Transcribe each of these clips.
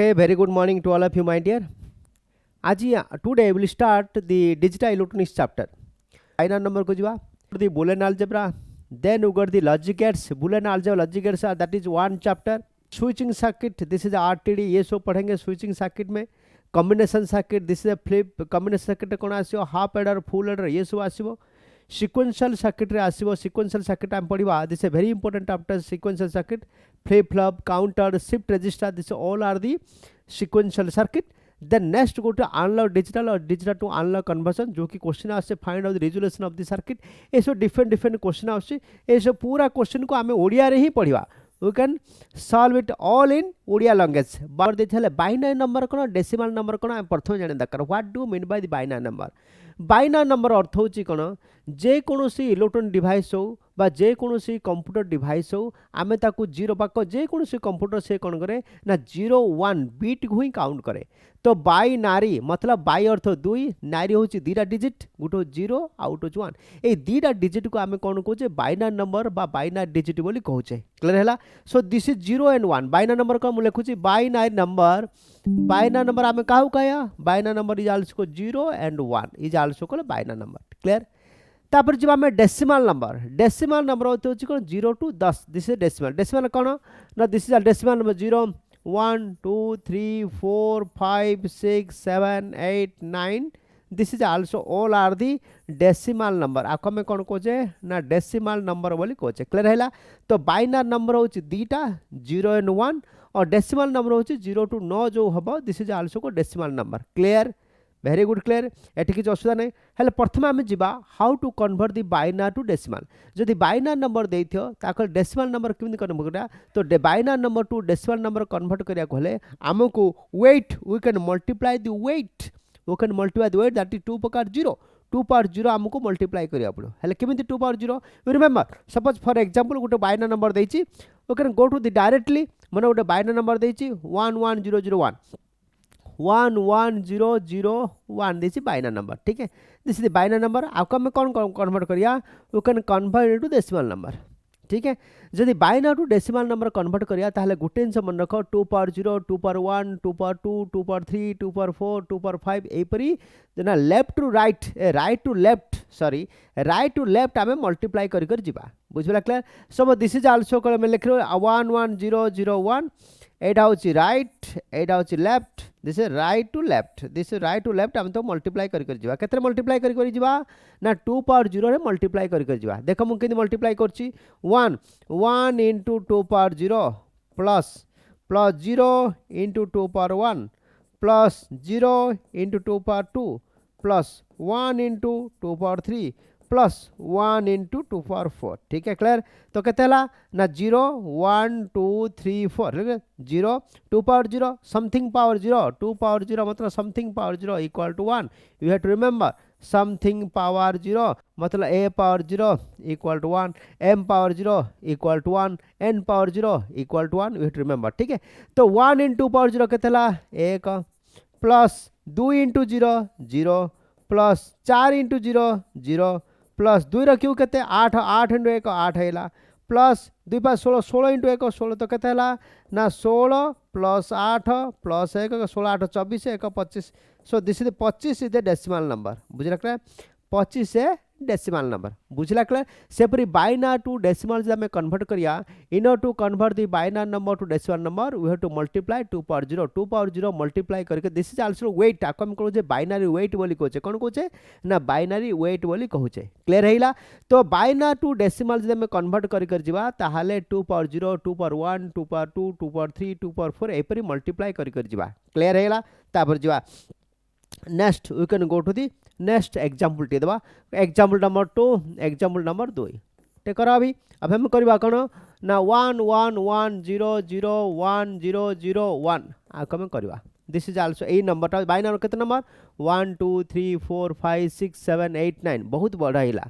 Hey, very good morning to all of you, my dear. Today we will start the digital electronics chapter. Binary number ko jiba, the Boolean algebra, then we got the logic gates. Boolean algebra, logic gates that is one chapter. Switching circuit, this is the RTD. ये सब पढ़ेंगे switching circuit में. Combination circuit, this is a flip. Combination circuit कौन आसियो, half adder, full adder, ये सब आसियो. Sequential circuit रे आसियो. Sequential circuit हम पढ़िबा. This is a very important chapter. Sequential circuit, flip flop, counter, shift register. This all are the sequential circuit. Then next go to analog digital or digital to analog conversion, जो कि question आसे find out the resolution of the circuit. ये सब different question आसे. ये सब पूरा question को आमे ओडिया रे ही पढ़िबा. We can solve it all in Odia language. बार देथले बाइनरी नंबर कोन डेसिमल नंबर कोन हम प्रथम जाने दरकार. What do mean by the binary number? Binary number अर्थ होची कोन जे कोनोसी इलेक्ट्रॉनिक डिवाइस हो बा जे कोनोसी कंप्यूटर डिवाइस हो आमे ताकू जीरो पाक जे कोनोसी कंप्यूटर से कोन करे ना 0 1 बिट को ही काउंट करे. तो बाइनरी मतलब बाइ अर्थ दुई, नारी होची दीटा डिजिट, गुटो 0 आउट होची 1. ए दीटा डिजिट को आमे कोन कहूचे बाइनरी नंबर बा बाइनरी डिजिट बोली कहूचे. क्लियर हैला? So this is 0 and 1. Binary number को हम लिखुची बाइनरी नंबर. बाइनरी नंबर आमे काहू कहया? Binary number is also 0 and 1 is also called binary number. Clear? तापर जब आमे डेसिमल नंबर. डेसिमल नंबर होची कोन 0 to 10. This is decimal. Decimal कोन ना this is a decimal number 0 1 2 3 4 5 6 7 8 9. This is also all are the decimal number. आको में कौन कोचे ना डेसिमल नंबर बोली कोचे. क्लियर हैला? तो बाइनरी नंबर होची दीटा 0 एंड 1 और डेसिमल नंबर होची 0 टू 9 जो हबो दिस इज आल्सो को decimal number. Clear? Very good. Clear? एठी किछ असुविधा नै. हेले प्रथम आमे जिबा how to convert the binary to decimal. जदि बाइनरी नंबर देइथियो ताको डेसिमल नंबर केमिति कन्वर्ट करा. तो binary number to decimal number convert करिया कहले हमको weight we can multiply the weight. We can multiply the weight that is 2 power 0. 2 power 0 हमको मल्टीप्लाई करिया पड़ो. हेले केमिति 2 power 0? You remember suppose for example गोटे बाइनरी नंबर देइची. We can go to the directly माने गोटे बाइनरी नंबर देइची 11001 11001 दिस बाइनरी नंबर. ठीक है, दिस इज बाइनरी नंबर. आपको हमें कौन कन्वर्ट करिया? We can convert into decimal number. ठीक है, जदि binary to decimal number convert करिया ताहले गुटे जिंस मन रख 2 power 0 2 power 1 2 power 2 2 power 3 2 power 4 2 power 5 एपरी ना left to right right to left sorry right to left आमे मल्टीप्लाई करि कर जिबा. बुझला? Clear? So this is also call में लिख 11001 एटा होची राइट एटा होची left. This is right to left. This is right to left हम तो मल्टीप्लाई कर जिबा. केतरे मल्टीप्लाई कर जिबा ना 2 पावर 0 रे मल्टीप्लाई कर जिबा. देखो मु केनि मल्टीप्लाई करची 1 into 2 power 0 plus 0 into 2 power 1 plus 0 into 2 power 2 plus 1 into 2 power 3 प्लस 1 into 2 power 4. ठीक है? क्लियर? तो कहते हैं ना 0 1 2 3 4 0 2 power 0 समथिंग पावर 0 2 power 0 मतलब something power 0 equal to 1. You have to remember something power 0 मतलब a power 0 equal to 1 m power 0 equal to 1 n power 0 equal to 1. You have to remember. ठीक है? तो 1 into 2 power 0 कहते हैं 1 plus 2 into 0 0 plus 4 into 0 0 plus 2 रखियो कहते 8 8 into 1 8 हैला plus 2 पास 16 16 into 1 16 तो कहते हैला ना 16 plus 8 plus 1 16 8 24 1 25. So this is 25 is the decimal number. बुझला? क्लियर? 25 है डेसिमल नंबर. बुझला? क्लियर? सेपरी बाइनरी टू डेसिमल जब हमें कन्वर्ट करिया in order to convert the binary number to decimal number we have to multiply 2 power 0 2 power 0 multiply करके this is also weight. आको हम कहूचे बाइनरी वेट बोली कहूचे. कोन कहूचे ना बाइनरी वेट बोली कहूचे. क्लियर हैला? तो बाइनरी टू डेसिमल जब हमें कन्वर्ट कर जिबा ताहाले 2 power 0 2 power 1 2 power 2 2 power 3 2 power 4 एपरी मल्टीप्लाई कर जिबा. क्लियर हैला? तापर जिबा next we can go to the next example टे दबा. एग्जांपल नंबर 2 एग्जांपल नंबर 2 टे करा. अभी अब हम करबा कोन ना 1 1 1 0 0 1 0 0 1 आ कम करबा. This is also a number binary केते नंबर 1 2 3 4 5 6 7 8 9 बहुत बड़ा हैला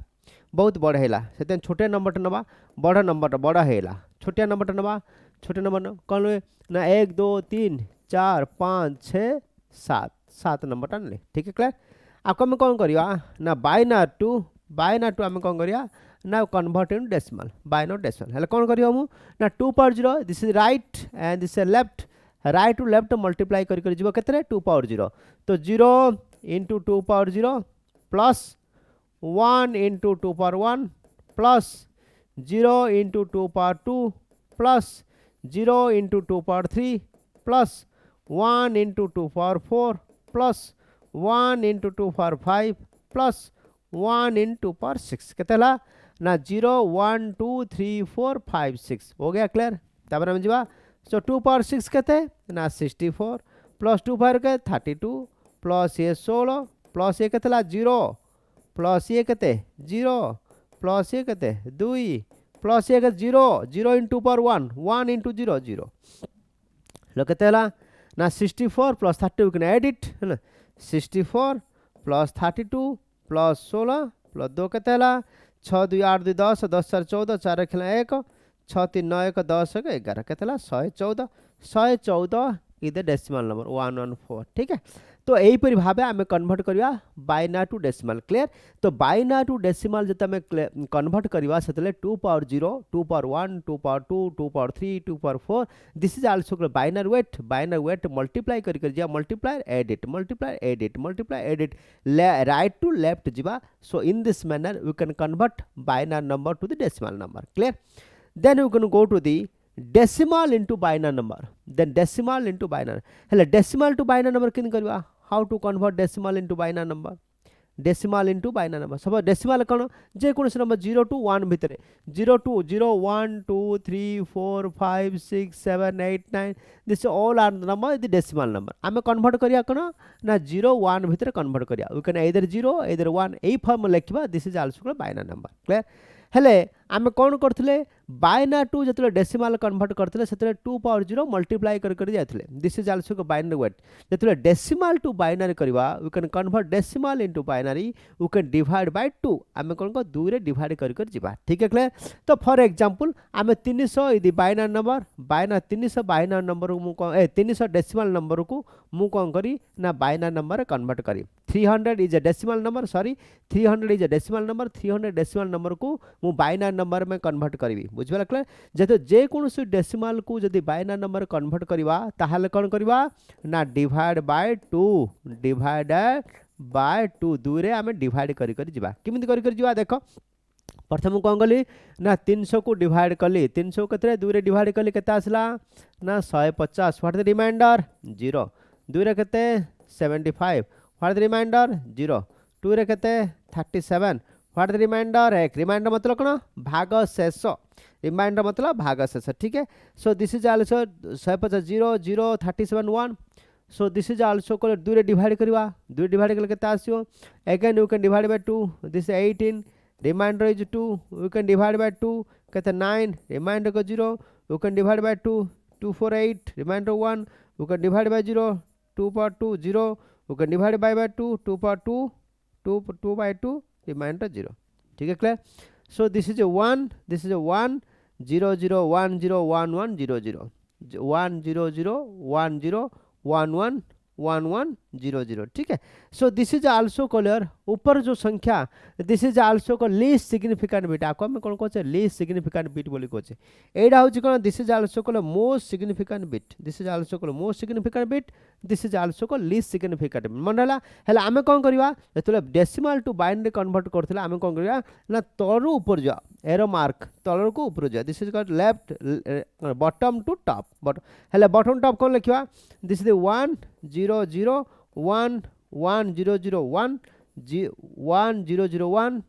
बहुत बड़ा हैला. सेते छोटे नंबर नबा बड़ा नंबर बड़ा हैला छोटे नंबर नबा छोटे नंबर कोन ना 1 2 3 4 5 6 7 7 नंबर ले. ठीक है? क्लियर? आपको हमें कौन करिया ना बाइनरी टू हमें कौन करिया ना convert in decimal binary decimal. हेले कौन करियो हम ना 2 power 0 this is right and this is left right to left multiply कर जीवो केते 2 पावर 0 तो 0 into 2 power 0 plus 1 into 2 power 1 plus 0 into 2 power 2 प्लस 0 इंटू 2 पावर 3 प्लस 1 इंटू 2 पावर 4 प्लस 1 into 2 power 5 plus 1 into power 6 केते हला ना 0 1 2 3 4 5 6 हो गया क्लियर। तापर हम जीवा सो 2 पावर 6 केते ना 64 प्लस 2 पावर के 32 प्लस ये 16 प्लस ये केते ला 0 प्लस ये केते 0 प्लस ये केते 2 प्लस ये 0 0 इंटू पावर 1 1 इंटू 0 0 लो केते हला ना 64 plus 30 we can add it है ना 64 प्लस 32 प्लस 16 प्लस 2 केते हला 6 2 8 2 10 10 4 14 4 खेला 1 6 3 9 1 10 11 केते हला 114 इज द डेसिमल नंबर 114 ठीक है। तो यहीपरि भाव आम कन्वर्ट करवा बाइनरी टू डेसिमल क्लियर। तो बाइनरी टू डेसिमल जो आम कन्वर्ट करवा से 2 power 0 2 power 1 2 power 2 2 power 3 2 power 4 this is also binary weight multiply कर multiply add it right to left जीवा। So in this manner we can convert binary number to the decimal number clear. Then we can go to the decimal into binary number then decimal into binary hele decimal to binary number kin kariba how to convert decimal into binary number सब decimal कौन जे कौन number 0 to 1 भितर 0 to 0 1 2 3 4 5 6 7 8 9 this all are number the decimal number आम convert करिया कौन ना 0 1 भितर convert करिया वी कैन एदर 0 एदर 1 एई फॉर्म लिखबा this is also binary number clear. हेले आम कौन करथिले बाइनरी टू जो डेसिमल कन्वर्ट करथिले सेतले 2 पावर 0 मल्टीप्लाई कर जाथिले this is also binary weight जो डेसिमल टू बाइनरी करवा we can convert decimal into binary we can divide by 2 आम कौन को 2 रे डिवाइड कर जीवा ठीक है क्लियर। तो फॉर एग्जांपल आम 300 इदी बाइनरी नंबर 300 बाइनरी नंबर को 300 डेसिमल नंबर को मु कौन करी ना बाइनरी नंबर कन्वर्ट करी 300 is a decimal number 300 is a decimal number 300 decimal number को मु बाइनरी नंबर में कन्वर्ट करी बुझिबा क्लियर। जेतो जे कोनोसी डेसिमल को जदी बाइनरी नंबर कन्वर्ट करवा ताहाले कोन करवा ना डिवाइड बाय 2 दूरे आमे डिवाइड करी जीवा किमिति करी जीवा देखो प्रथम कौन कली ना 300 को डिवाइड कली 300 केते 2 रे डिवाइड कली केते आसला ना 150 व्हाट द रिमाइंडर 0 2 रे केते 75 व्हाट द रिमाइंडर 0 2 रे केते 37 व्हाट द रिमाइंडर 1 रिमाइंडर मतलब कौन भाग शेष रिमाइंडर मतलब भाग शेष ठीक है। So this is also 150 0 0 37 1 so this is also को 2 रे डिवाइड करवा 2 डिवाइड करके केते आसियो again you can divide by 2 this 18 reminder is 2 you can divide by 2 केते 9 रिमाइंडर को 0 you can divide by 2 2 4 8 reminder 1 you can divide by 0 2 power 2 0 you can divide by 2 2 power 2 bye 2 reminder 0 ठीक है clear. So this is 1 0 0 1 0 1 1 0 0 1 0 0 1 0 1 1 1 1 0 0 ठीक है। So this is also clear ऊपर जो संख्या this is also को लीस्ट सिग्निफिकेंट बिट आपको हम कौन कहते लीस्ट सिग्निफिकेंट बिट बोली कहते एडा होची कोन दिस इज आल्सो को most significant bit this is also को most significant bit this is also को लीस्ट सिग्निफिकेंट मन हला हला आमे कोन करबा जेतले डेसिमल टू बाइनरी कन्वर्ट करथिला आमे कोन करबा ना तळु ऊपर जा एरो मार्क तळु को ऊपर जा this is called left bottom to top but हला बॉटम टॉप कोन लिखवा this is 1 0 0 1 1 0 0 1 1 0 0 1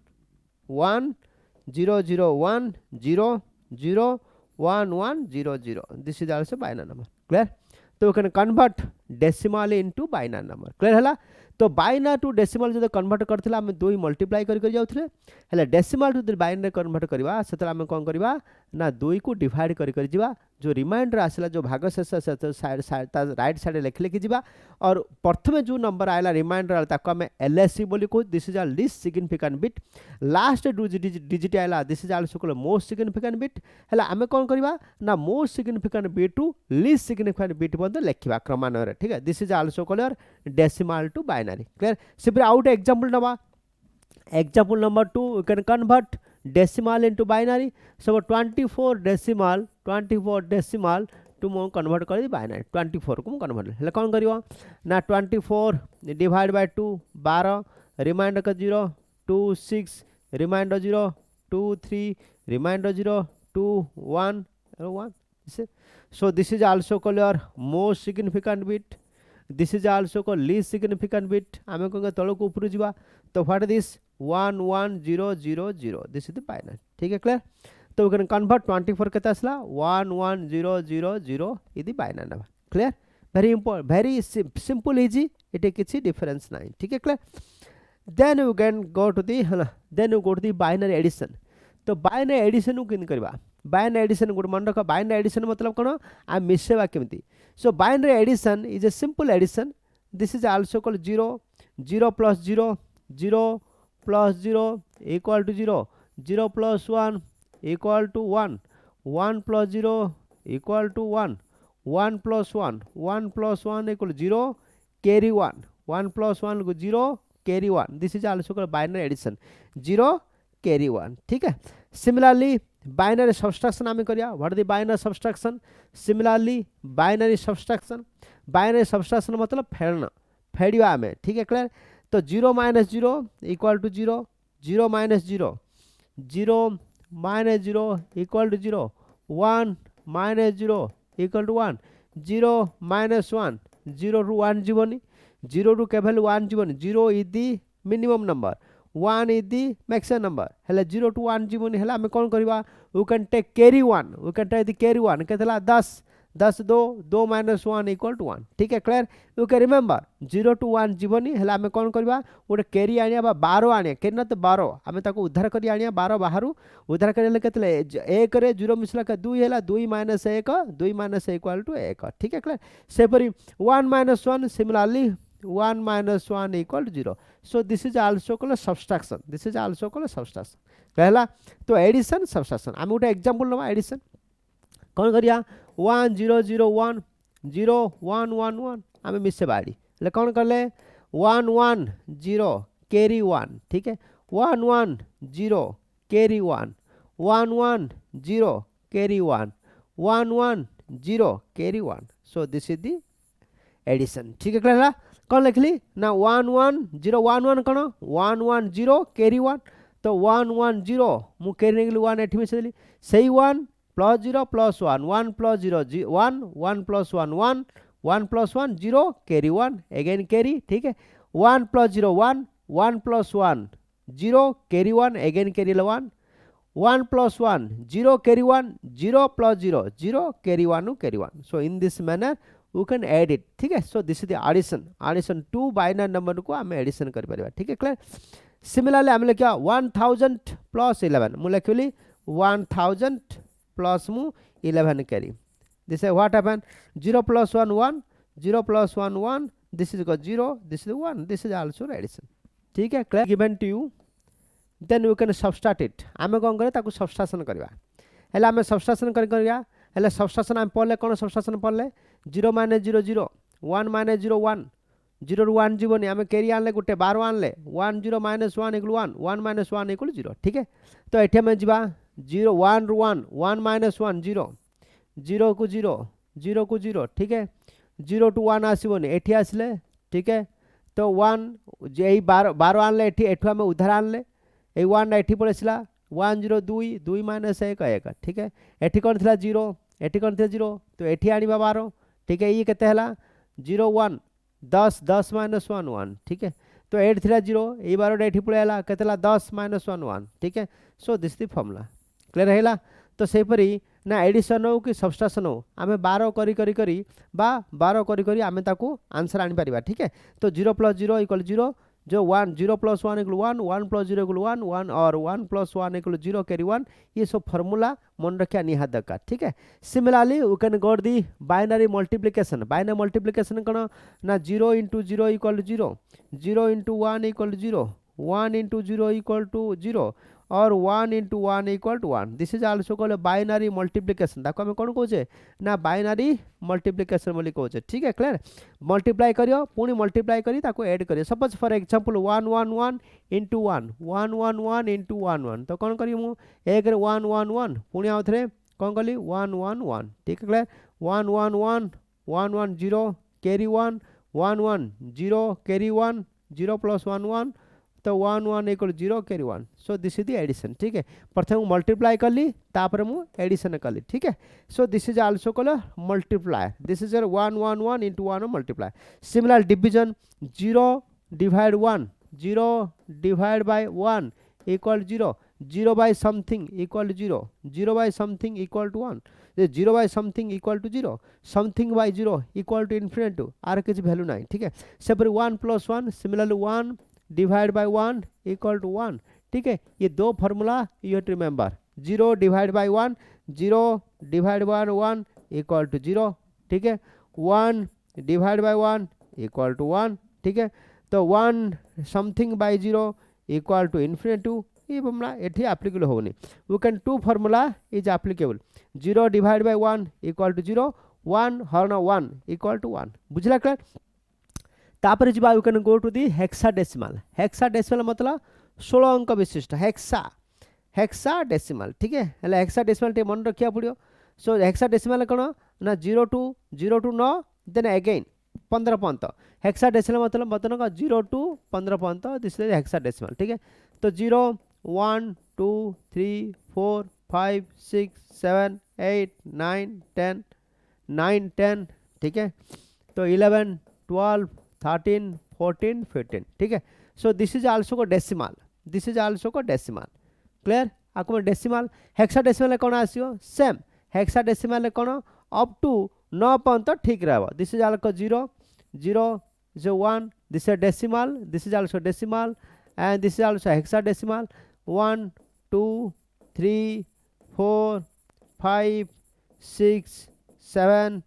1 0 0 1 0 0 1 1 0 0 this is also binary number clear। तो we can convert decimal into binary number clear हला। तो बाइनरी टू डेसिमल जो कन्वर्ट करथिला हम 2 मल्टीप्लाई कर जाउथिले हला डेसिमल टू बाइनरी कन्वर्ट करबा सेतला हम कोन करबा ना 2 को डिवाइड कर जीवा जो रिमाइंडर आसला जो भाग शेष राइट साइड लिख जीवा और प्रथम जो नंबर आयला रिमाइंडर ताको हम एलएससी बोली को this is a least significant bit last digit आयला this is also called most significant bit हला हम कोन करबा ना most significant bit to least significant bit बंद लिखिबा क्रमान्वय ठीक है। This is also called decimal to binary clear. Simply out example number example number 2 we can convert decimal into binary so 24 decimal to मु कन्वर्ट कर binary 24 को convert हेल्ले कौन कर ना 24 डिवाइड बाय 2 12 रिमाइंडर का 0 2 6 reminder 0 2 3 reminder 0 2 1 1 so this is also called your most significant bit, this is also called least significant bit आमे को तल को ऊपर जीवा तो what this 1 1 0 0 0 this is the binary ठीक है क्लियर तो वी कैन कन्वर्ट 24 केते आसला 1 1 0 0 0 is the binary number clear very important very simple easy it किछि डिफरेंस नाही ठीक है clear then you can go to the then you go to the binary addition तो बाइनरी एडिशन को किन करबा बाइनरी एडिशन गुड मन रख बाइनरी एडिशन मतलब कोन आ मिसेबा केमती so binary addition is a simple addition this is also called 0 0 plus 0 0 plus 0 equal to 0 0 plus 1 equal to 1 1 plus 0 equal to 1 1 plus 1 1 plus 1 equal to 0 carry 1 1 plus 1 को 0 carry 1 this is also called binary addition 0 carry 1 ठीक है similarly binary subtraction आमे करिया what the binary subtraction similarly binary subtraction मतलब फेरना फेडिया आमे ठीक है क्लियर तो 0 minus 0 equal to 0 0 minus 0 0 minus 0 equal to 0 1 minus 0 equal to 1 0 minus 1 0 ru 1 जीवनी 0 ru केवल 1 जीवनी 0 is the minimum number 1 is the maximum number Hella 0 to 1 जीवनी हेला हमें कौन करिवा we can take carry 1 we can take the carry 1 केतला 10 10 2 2 minus 1 equal to 1 ठीक है clear you can remember 0 to 1 जीवनी हेला हमें कौन करबा गोटे कैरी आनिया बा 12 आनिया केन न तो 12 हमें ताको उद्धार करी आनिया 12 बाहरु उद्धार करले केतले 1 रे 0 मिसला का 2 हेला 2 minus 1 2 minus equal to 1 ठीक है क्लियर से परी 1 minus 1 similarly 1 minus 1 equal to 0 so this is also called subtraction this is also called subtraction कहला तो एडिशन सब्सट्रैक्शन हम गोटे एग्जांपल लवा एडिशन कौन करिया 1 0 0 1 0 1 1 1 आमे मिसे बाड़ी ले कौन करले 1 1 0 कैरी 1 ठीक है 1 1 0 carry 1 1 1 0 carry 1 1 1 0 carry 1 so this is the addition ठीक है कहला कौन लिखली ना 1 1 0 1 1 कौन 1 1 0 कैरी 1 तो 1 1 0 मु कैरी निकली 1 एठी मिसे देली सही 1 plus 0 plus 1 1 plus 0 1 1 plus 1 1 1 plus 1 0 carry 1 again carry ठीक है 1 plus 0 1 1 plus 1 0 carry 1 again carry 1 1 plus 1 0 carry 1 0 plus 0 0 carry 1 so in this manner we can add it ठीक है so this is the addition two binary number को हम addition कर परिबा ठीक है clear similarly हम लिखिया 1000 plus 11 मु लिखली 1000 plus mu 11 carry this is what happen 0 plus 1 1 0 plus 1 1 this is got 0 this is 1 this is also addition ठीक है clear given to you then you can subtract it आमे कोन करे ताकू सब्सट्रैक्शन करबा हेला आमे सब्सट्रैक्शन करिया हेला सब्सट्रैक्शन आमे पड़ले कोन सब्सट्रैक्शन पड़ले 0 minus 0 0 1 minus 0 1 0 ru 1 जीवनी आमे कैरी आनले गुटे 12 आनले 1 0 minus 1 equal 1 1 minus 1 equal 0 ठीक है तो एठी में जीवा 0 1 ru 1 1 minus 1 0 0 को 0 0 को 0 ठीक है 0 to 1 आसीबोनी एठी आसले ठीक है तो 1 जे 12 आनले एठी एठु हमें उधार आनले ए 1 एठी पड़ेसिला 1 0 2 2 minus 1 1 ठीक है एठी कोन थिला 0 एठी कोन थिला 0 तो एठी आनिबा 12 ठीक है ये केते हला 0 1 10 10 minus 1 1 ठीक है तो 8 थिला 0 ए 12 एठी पळेला केतेला 10 minus 1 1 ठीक है so this the formula clear हैला तो से परी ना एडिशन हो कि सब्सट्रैक्शन हो आमे 12 करी करी करी बा 12 करी करी आमे ताको आंसर आनी परिबा ठीक है तो 0 plus 0 equal 0 जो 1 0 plus 1 equal 1 1 plus 0 equal 1 1 और 1 plus 1 equal 0 carry 1 ये सब फार्मूला मन रखिया निहात दरकार ठीक है similarly we can go the binary multiplication कौन ना 0 into 0 equal to 0 0 into 1 equal to 0 1 into 0 equal to 0 और 1 into 1 equal to 1 this is also called binary multiplication ताको हमें कौन कहूचे ना बाइनरी मल्टीप्लिकेशन बोली कहूचे ठीक है क्लियर मल्टीप्लाई करियो पुनी मल्टीप्लाई करी ताको ऐड करियो suppose for example 1 1 1 into 1 1 1 1 into 1 1 तो कौन करी मु एक रे 1 1 1 पुनी आउथरे कौन कली 1 1 1 ठीक है क्लियर 1 1 1 1 1 0 carry 1 1 1 0 carry 1 0 plus 1 1 तो 1 1 equal 0 carry 1 so this is the addition ठीक है प्रथम मल्टीप्लाई कली तापर मु एडिशन कली ठीक है so this is also called multiply this is 1 1 1 into 1 multiply similar division 0 divide 1 0 divide by 1 equal 0 0 by something equal to 0 0 by something equal to 1 0 by something equal to 0 something by 0 equal to infinity are किसी value नहीं ठीक है shaper 1 plus 1 similarly 1 divide by 1 equal to 1 ठीक है ये दो formula you have to remember 0 divide by 1 0 divide by 1 equal to 0 ठीक है 1 divide by 1 equal to 1 ठीक है तो 1 something by 0 equal to infinity ये फार्मूला एठी एप्लीकेबल होनी we can to formula is applicable 0 divide by 1 equal to 0 1 हरण 1 equal to 1 बुझला क्लियर तापर we can go to the hexadecimal मतलब 16 अंक विशिष्ट हेक्साडेसिमल ठीक है हेले हेक्साडेसिमल टे मन रखिया पड़ियो सो हेक्साडेसिमल कोन ना 0 टू 9 देन अगेन 15 पर्यंत हेक्साडेसिमल मतलब 0 टू 15 पर्यंत दिस इज हेक्साडेसिमल ठीक है तो 0 1 2 3 4 5 6 7 8 9 10 9 10 ठीक है तो 11 12 13 14 15 ठीक है सो दिस इज आल्सो को डेसिमल क्लियर आपको डेसिमल हेक्साडेसिमल कोन आसियो सेम हेक्साडेसिमल कोन अप टू 9 पर्यंत ठीक रहबो this is also 0 0 0 1 this is decimal this is also decimal and this is also hexadecimal 1 2 3 4 5 6 7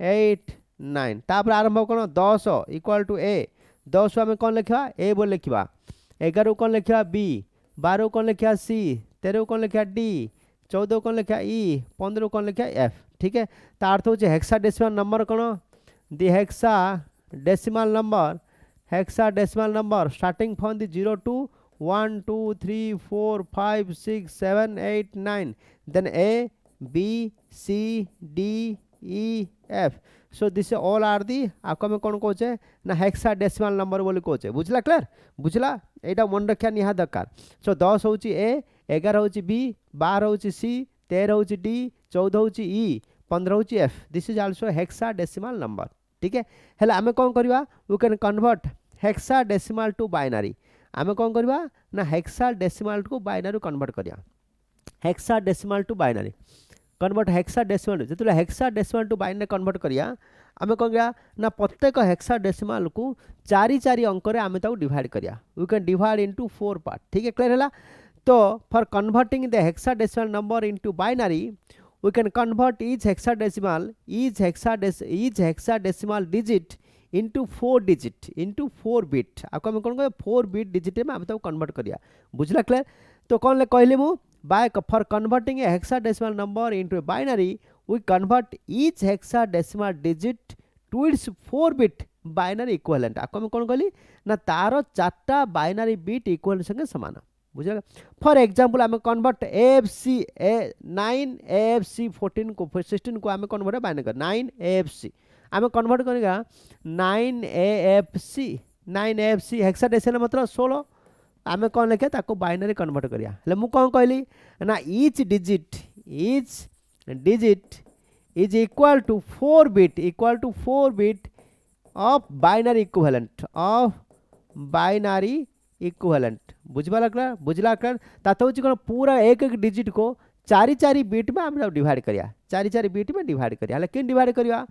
8 9 तापर आरंभ कोन 10 इक्वल टू ए 10 आमे कोन लिखा ए बोल लिखा 11 कोन लिखा बी 12 कोन लिखा सी 13 कोन लिखा डी 14 कोन लिखा ई 15 कोन लिखा एफ ठीक है ता अर्थ होचे हेक्साडेसिमल नंबर कोन the hexadecimal number starting from the 0 to 1 2 3 4 5 6 7 8 9 then A B C D E F so this all are the आपको मैं कौन कहे ना हेक्साडेसिमल नंबर बोली कहे बुझला क्लियर बुझला एटा मन रखा निहा दरकार सो 10 होची ए 11 होची बी 12 होची सी 13 होची डी 14 होची ई 15 होची F this is also hexadecimal number ठीक है हेले आमे कौन करबा we can convert hexadecimal to binary आमे कौन करबा ना हेक्साडेसिमल टू बाइनरी कन्वर्ट करिया hexadecimal to binary convert hexadecimal जो हेक्साडेसिमल टू बाइनरी कन्वर्ट करिया आमे कौन करिया ना प्रत्येक हेक्साडेसिमल को 4 अंक रे आमे ताऊ डिवाइड करिया we can divide into 4 part ठीक है क्लियर हैला तो for converting the hexadecimal number into binary we can convert each hexadecimal digit into 4 bit आपको हम कौन 4 बिट डिजिट में आम कन्वर्ट करिया बुझला क्लियर तो कौन ले कहली मु बाय for converting a hexadecimal number into a binary we convert each hexadecimal digit to its 4 bit binary equivalent आपको हम कौन कहली ना तार 4टा बाइनरी बिट इक्विवेलेंट संगे समान बुझला फॉर एग्जांपल आम कन्वर्ट AFC 14 को 16 को आम कन्वर्ट बाइनरी कर 9 AFC आम कन्वर्ट करेगा 9 AFC हेक्साडेसिमल मतलब 16 आम कौन लिखे ताको बाइनरी कन्वर्ट करिया हेले मु कौन कहली ना each digit is equal to 4 bit of binary equivalent बुझला क्लियर तातो कोन पूरा एक डिजिट को 4 बिट में हम डिवाइड करिया 4 बिट में डिवाइड करिया हेले किन डिवाइड करिया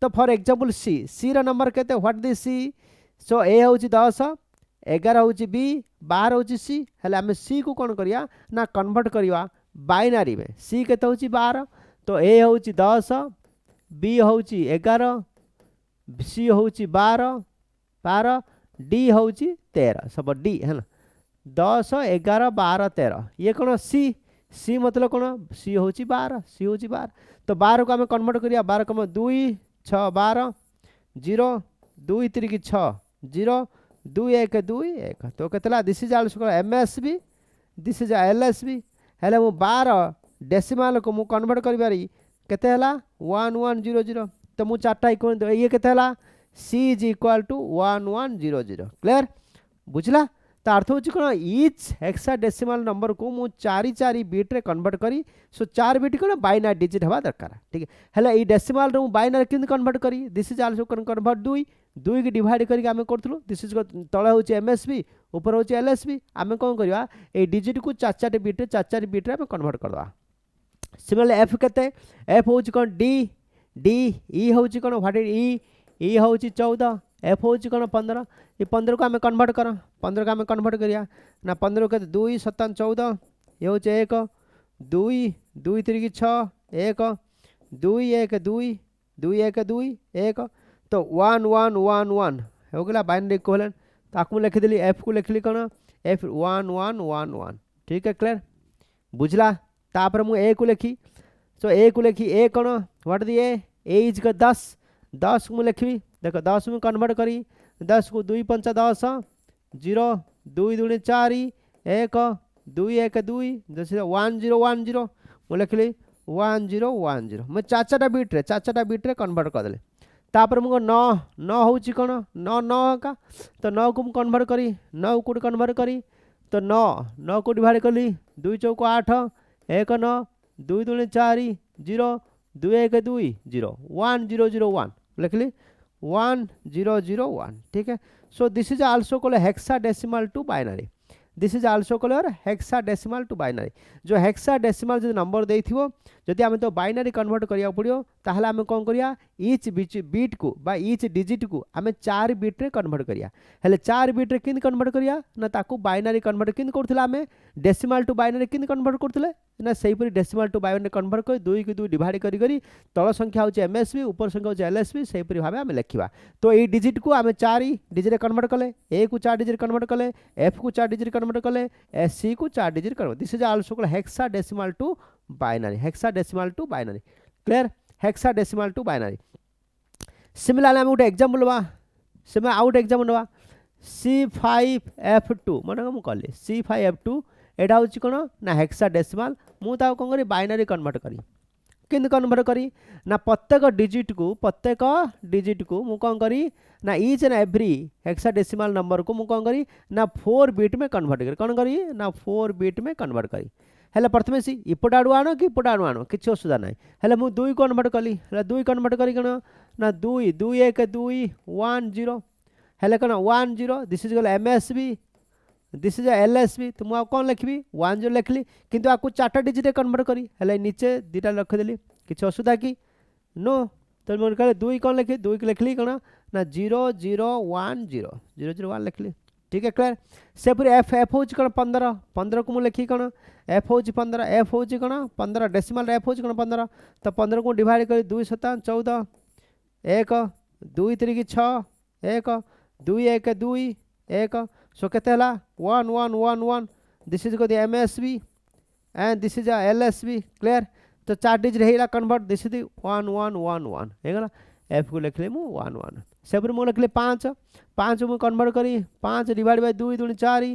तो फॉर एग्जांपल सी रो नंबर केते what this C so A होची 10 11 होची बी 12 होची सी हेले हम सी को कोन करिया ना कन्वर्ट करिया बाइनरी में सी केते होची 12 तो ए होची 10 बी होची 11 सी होची 12 डी होची 13 सब डी है ना 10 11 12 13 ये कौन सी मतलब कौन सी होची 12 तो 12 को आम कन्वर्ट करिया 12 कम 2 6 12 0 2 3 की 6 0 2 1 2 1 तो केतला this is also MSB this is LSB हेले मु 12 डेसिमल को मु कन्वर्ट करि पारी केते हला 1100 तो मु चारटा इक्वल ये केते हला c is equal to 1100 clear बुझला तो अर्थ हूँ कौन इच हेक्साडेसिमल नंबर को मु 4 बिट रे कन्वर्ट करी सो 4 बिट कौन बाइनरी डिजिट हवा दरकार ठीक है हेले ई डेसिमल रे बाइनरी किंद कन्वर्ट करी दिस इज आल्सो कन्वर्ट 2 की डिवाइड करके आमे करथलो दिस इज तळे होची एमएसबी ऊपर होची एलएसबी आमे कोन करबा ए डिजिट को 4 बिट रे आमे कन्वर्ट करबा सिमिलरली एफ केते एफ होची कोन डी ई होची कोन व्हाट इज ई होची 14 एफ होची कोन 15 ये 15 को आमे कन्वर्ट कर 15 को आमे कन्वर्ट करिया ना 15 के 2 7 14 ये होचे 1 2 2 3 की 6 1 2 1 2 2 1 2 1 तो 1 1 1 1 हो गला बाइनरी इक्विवेलेंट ताकू लिख देली एफ को लिखली कोन एफ 1 1 1 1 ठीक है क्लियर बुझला तापर मु ए को लिखी सो ए को लिखी ए कोन व्हाट द ए इज का 10 मु लिखबी देखो 10 में कन्वर्ट करी 10 को 2 5 10 0 2 2 4 1 2 1 2 जैसे 1 0 1 0 मु लिखली 1 0 1 0 मैं चारटा बिट रे कन्वर्ट कर देले तापर मु 9 होची कोन 9 का तो 9 को कन्वर्ट करी 9 को कन्वर्ट करी तो 9 को डिवाइड करली 2 चौको 8 1 9 2 2 4 0 2 1 2 0 1 0 0 1 लिखली 1 0 0 1 ठीक है so this is also called hexadecimal to binary this is also called hexadecimal to binary जो हेक्साडेसिमल जो नंबर देथिबो जदि आमे तो बाइनरी कन्वर्ट करिया पड़ियो ताहले आमे कोन करिया ईच बिट को बा ईच डिजिट को आमे 4 बिट रे कन्वर्ट करिया हेले 4 बिट रे किन कन्वर्ट करिया ना ताकू बाइनरी कन्वर्ट किन करथला आमे डेसिमल टू बाइनरी किन कन्वर्ट करथले ना सेही परि डेसिमल टू बाइनरी कन्वर्ट कर 2 की 2 डिवाइड करी करी तळ संख्या होचे एमएसबी ऊपर संख्या होचे एलएसबी सेही परि भाबे आमे लिखिबा तो ए डिजिट को आमे 4 डिजिट रे कन्वर्ट कले ए को 4 डिजिट कन्वर्ट कले एफ को 4 डिजिट कन्वर्ट कले एस सी को 4 digit convert this is also called hexadecimal to binary clear hexadecimal to binary similarly हम गोटे एग्जांपल बा सिमिलर आउट एग्जांपल बा C5F2 मन को कहली C5F2 एटा होची कोन ना हेक्साडेसिमल मु ता कोन करी बाइनरी कन्वर्ट करी किंद कन्वर्ट करी ना प्रत्येक डिजिट को मु कोन करी ना each and every hexadecimal number को मु कोन करी ना 4 बिट में कन्वर्ट करी कोन करी ना 4 बिट में कन्वर्ट करी हेले प्रथमे सी इपट आडु आनो कि इपट आडु आनो किछ असुविधा नै हेले मु 2 कन्वर्ट कली हेले 2 कन्वर्ट करी कोन ना 2 2 1 2 1 0 हेले कोन 1 0 this is called MSB this is LSB तो मु कौन लिखबी 1 0 लिखली किंतु आकु 4टा डिजिट कन्वर्ट करी हेले नीचे दुटा लिख देली किछ असुविधा की नो तो मन कहले 2 कौन लिखी 2 लिखली कोन ना 0 0 1 0 0 0 1 लिखली ठीक है क्लियर से पूरी एफ होची कोन 15 को मु लिखी कोन एफ होची 15 एफ होची कोन 15 डेसिमल एफ होची कोन 15 तो 15 को डिवाइड करी 2 7 14 1 2 3 की 6 1 2 1 2 1 सो केते हला 1 1 1 1 दिस इज को the MSB and this is a LSB clear तो 4 डिजिट हेला कन्वर्ट दिस इज 1 1 1 1 हेगला एफ को लिखले मु 1 1 से पर मु लिखले 5 मु कन्वर्ट करी 5 डिवाइड बाय 2 2 4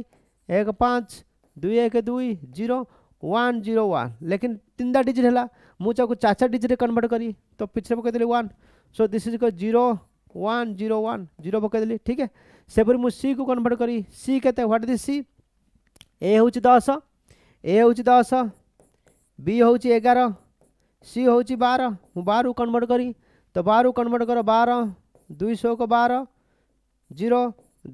1 5 2 1 2 0 1 0 1 लेकिन 3टा डिजिट हला मु चाको 4 डिजिट कन्वर्ट करी तो पिछले पके देली 1 सो दिस इज को 0 1 0 1 0 पके देली ठीक है से पर मु सी को कन्वर्ट करी सी केते व्हाट दिस सी ए होची 10 बी होची 11 सी होची 12 मु 12 को कन्वर्ट करी तो 12 कन्वर्ट करो 12 200 को 12 0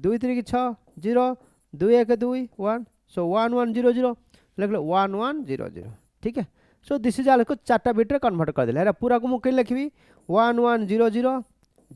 2 3 की 6 0 2 1 2 1 सो 1 1 0 0 लिख लो 1 1 0 0 ठीक है सो दिस इज आल को 4टा बिट रे कन्वर्ट कर देले पूरा को मु के लिखबी 1 1 0 0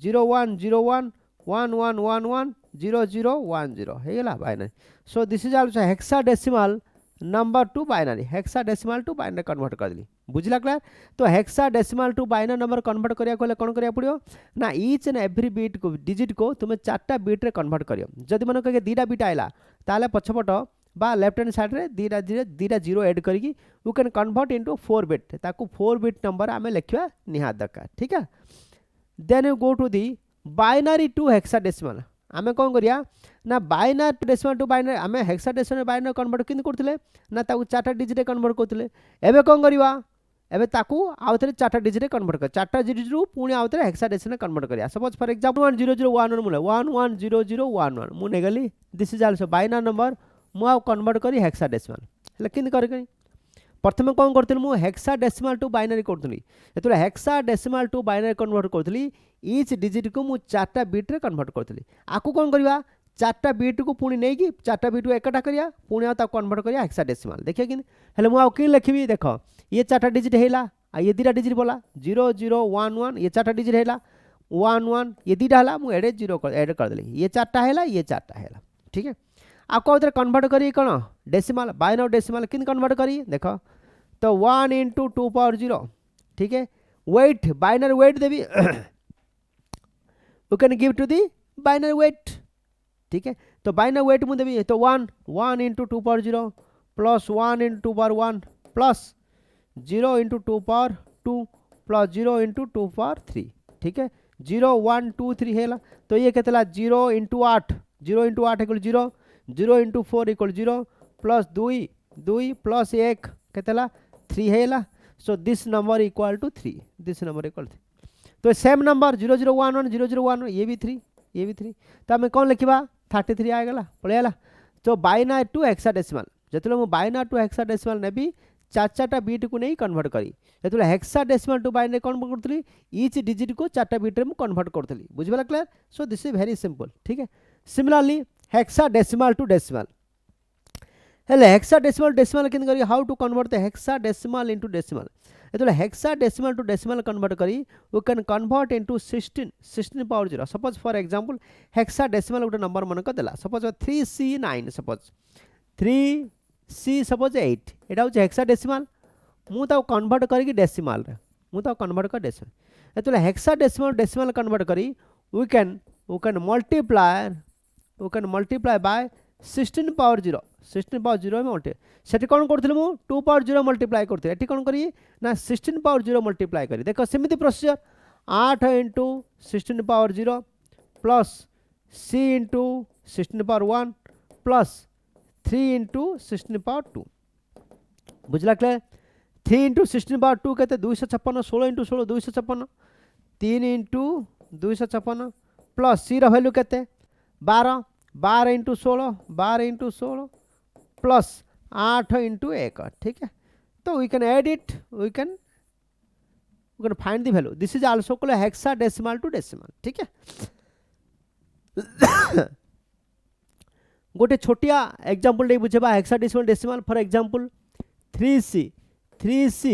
0 1 0 1 1 1 1 1 0 0 1 0 हे गेला binary so this is also hexadecimal number to binary hexadecimal to binary convert कर देली बुझला क्लियर तो hexadecimal to binary number convert करिया कोले कोन करिया पड़ियो ना ईच एंड एवरी बिट को डिजिट को तुमे 4टा बिट रे कन्वर्ट करियो जदि मन के 2टा बिट आइला ताले पछपट बा लेफ्ट हैंड साइड रे 2टा जीरो ऐड करिकी you can convert into 4 bit ताकू 4 बिट नंबर आमे लिखिया निहात दरकार ठीक है then you go to the binary to hexadecimal आमे कौन करिया ना बाइनरी डेसिमल टू बाइनरी आमे हेक्साडेसिमल बाइनरी कन्वर्ट किन करथिले ना ताकू 4टा डिजिट कन्वर्ट करथिले एबे कौन करिवा एबे ताकू आउ थे 4टा डिजिट कन्वर्ट कर 4टा डिजिट रु पुणी आउ थे हेक्साडेसिमल कन्वर्ट करिया सपोज फॉर एग्जांपल 10011 मुले 110011 मु ने गली this is also binary number मु आउ कन्वर्ट करी हेक्साडेसिमल हले किन करी प्रथम कौन करथिल मु हेक्साडेसिमल टू बाइनरी करथली एतले हेक्साडेसिमल टू बाइनरी कन्वर्ट करथली ईच डिजिट को मु 4टा बिट रे कन्वर्ट करथली आकु कौन करिवा 4टा बिट को पुणी नहीं कि 4टा बिट को एकटा करिया पुणी आ ता कन्वर्ट करिया हेक्साडेसिमल देखिए कि हेले मु आ कि लिखबी देखो ये 4टा डिजिट हैला आ ये 2टा डिजिट बोला 0011 ये 4टा डिजिट हैला 11 ये 2टा हैला मु एडे 0 ऐड कर देली ये 4टा हैला ये 4टा हैला ठीक है आ को उधर कन्वर्ट करी कोन डेसिमल बाइनरी डेसिमल किन कन्वर्ट करी देखो तो 1 into 2 power 0 ठीक है वेट बाइनरी वेट देवी you can give to the binary weight ठीक है तो बाइनरी वेट मु देवी तो 1 into 2 power 0 plus 1 into 2 power 1 plus 0 into 2 power 2 प्लस 0 into 2 power 3 ठीक है 0 1 2 3 हैला तो ये केतला 0 into 8 0 into 8 equal 0 0 into 4 equal 0 plus 2 2 plus 1 केतला 3 हैला so this number equal to 3 this number equal 3 तो सेम नंबर 0011 0011 ये भी 3 ये भी 3 तो हमें कौन लिखिबा 33 आ गला पळेला तो बाइनरी टू हेक्साडेसिमल जतले मु बाइनरी टू हेक्साडेसिमल नेबी 4टा बिट को नहीं कन्वर्ट करी जतले हेक्साडेसिमल टू बाइनरी कन्वर्ट करथली ईच डिजिट को 4टा बिट रे मु कन्वर्ट करथली बुझिबला clear so this is very simple ठीक है सिमिलरली हेक्साडेसिमल टू डेसिमल हेले हेक्साडेसिमल डेसिमल किन करी how to convert the hexadecimal into decimal एतले हेक्साडेसिमल टू डेसिमल कन्वर्ट करी we can convert into 16 power 0 suppose for example hexadecimal गोटे number मन को देला suppose 3C9 suppose 3C suppose 8 एटा हो हेक्साडेसिमल मु ता कन्वर्ट करी डेसिमल रे मु ता कन्वर्ट कर डेसिमल एतले हेक्साडेसिमल डेसिमल कन्वर्ट करी we can multiply by 16 power 0 16 power 0 में मल्टी सेठी कोन करथिले मु 2 पावर 0 मल्टीप्लाई करथे एठी कोन करी ना 16 पावर 0 मल्टीप्लाई करी देखो सेमिति procedure 8 into 16 power 0 plus C into 16 power 1 plus 3 into 16 power 2 बुझला क्लियर 3 into 16 पावर 2 कहते 256 16 into 16 256 3 into 256 प्लस C रो वैल्यू कहते 12 12 into 16 12 into 16 प्लस 8 into 1 ठीक है तो we can add it we can find the value this is also called hexadecimal to decimal ठीक है गोटे छोटिया एग्जांपल दे बुझेबा hexadecimal decimal for example 3C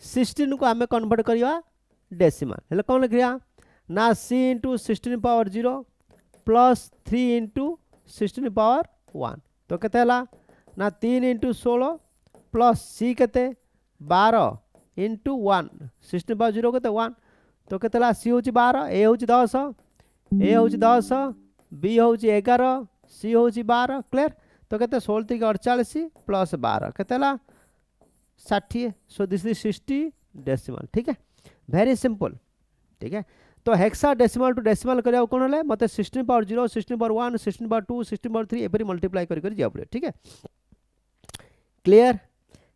16 को हमें कन्वर्ट करिया डेसिमल हेले कोन लिखिया ना C into 16 power 0 plus 3 into 16 power 1 तो केते हला ना 3 into 16 प्लस C केते 12 into 1 16 पावर 0 केते 1 तो केते हला C होची 12 A होची 10 A होची 10 B होची 11 C होची 12 क्लियर तो केते 16 3 48 प्लस 12 केते हला 60 सो दिस इज 60 डेसिमल ठीक है वेरी सिंपल ठीक है तो हेक्साडेसिमल टू डेसिमल करिया कोन हले मते 16 पावर 0 16 पावर 1 16 पावर 2 16 पावर 3 एपरी मल्टीप्लाई करी जा पड़े ठीक है clear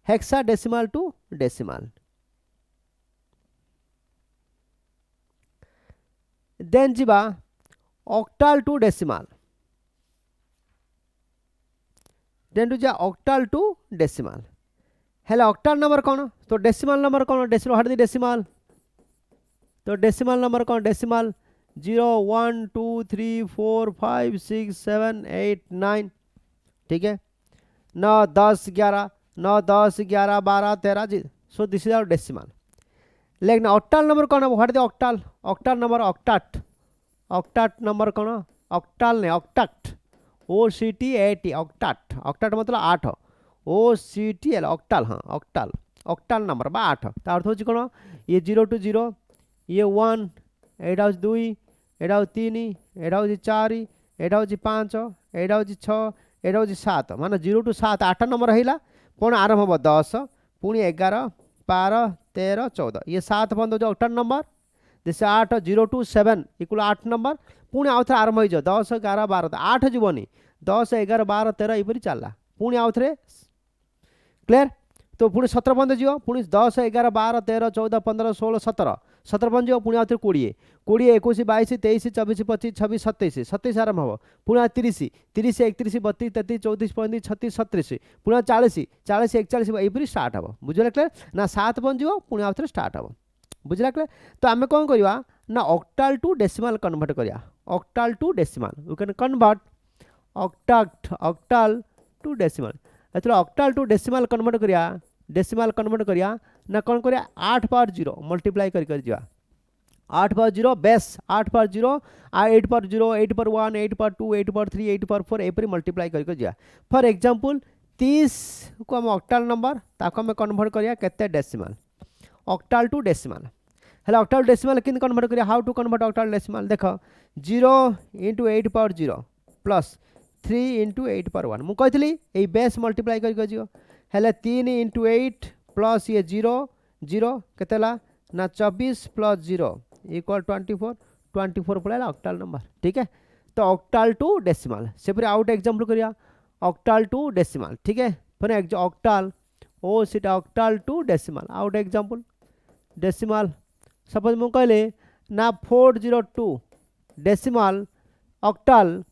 hexadecimal to decimal then जिबा octal to decimal then to जा ऑक्टल टू डेसिमल हेले ऑक्टल नंबर कोन तो डेसिमल नंबर कोन डेसिमल हट दी डेसिमल तो डेसिमल नंबर कौन डेसिमल 0 1 2 3 4 5 6 7 8 9 ठीक है 9 10 11 9 10 11 12 13 जी so this is our decimal लेकिन ऑक्टल नंबर कौन है what the octal number octet number कौन ऑक्टल ने ऑक्टट OCTAT ऑक्टट मतलब 8 OCTL ऑक्टल हाँ ऑक्टल नंबर बा 8 तार अर्थ होची कोन ये 0 to 0 ये 1 एटा हो 2 एटा हो 3 एटा हो 4 एटा हो 5 एटा हो 6 एटा हो 7 माने 0 to 7 8 नंबर रहिला पुणी आरंभ हम 10 पुणी 11 12 13 14 ये 7 बंद हो octal number this 8 0 to 7 equal 8 number पुणी आउ थे आरंभ हो 10 11 12 8 जीवनी 10 11 12 13 एपरी चलला पुणी आउ थे क्लियर तो पुणी 17 पर्यंत जीव पुणी 10 11 12 13 14 15 16 17 17 पर्यंत जीव पुणी आउे 20 20 21 22 23 24 25 26 27 27 आरंभ हम पुणी 30 30 31 32 33 34 35 36 37 पुणी 40 40 41 यहीपरी स्टार्ट हम बुझे क्लियर ना 7 पर्यंत जीव पुणी आउे स्टार्ट हम बुझला क्लियर तो आम कौन करवा ना ऑक्टाल टू डेसिमल कन्वर्ट करिया octal to decimal we can convert octal to decimal एथर ऑक्टाल टू डेसिमल कन्वर्ट करिया ना कौन करिया 8 पावर 0 मल्टीप्लाई कर जा 8 power 0 base 8 power 0 8 power 0 8 power 1 8 power 2 8 power 3 8 power 4 एपरी मल्टीप्लाई कर जा फॉर एग्जांपल 30 को हम ऑक्टाल नंबर ताको हम कन्वर्ट करिया केते डेसिमल ऑक्टाल टू डेसिमल हेला ऑक्टाल डेसिमल किन कन्वर्ट करिया how to convert octal decimal देखो 0 into 8 power 0 plus 3 into 8 power 1 मु कहतली ए बेस मल्टीप्लाई कर जियो हेले 3 into 8 प्लस ये 0 0 केतेला ना 24 प्लस 0 इक्वल 24 24 पड़ेगा ऑक्टाल नंबर ठीक है तो ऑक्टाल टू डेसिमल से पूरे आउट एग्जांपल करिया ऑक्टाल टू डेसिमल ठीक है फिर ऑक्टाल ओ सीटा octal to decimal out example decimal suppose मु कहले ना 402 डेसिमल ऑक्टाल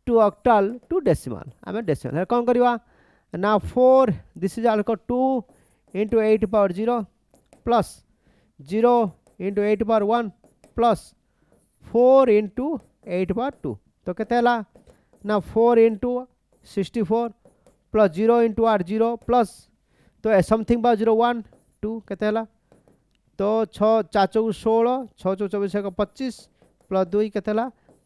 टू डेसिमल आम डेसिमल कौन करवा ना 4 this is also 2 into 8 power 0 plus 0 into 8 power 1 plus 4 into 8 power 2 तो केते ना 4 into 64 प्लस 0 into 8 0 प्लस तो समथिंग पावर 0 1 2 केते तो 6 4 चौक 16 6 चौक 24 25 प्लस 2 केते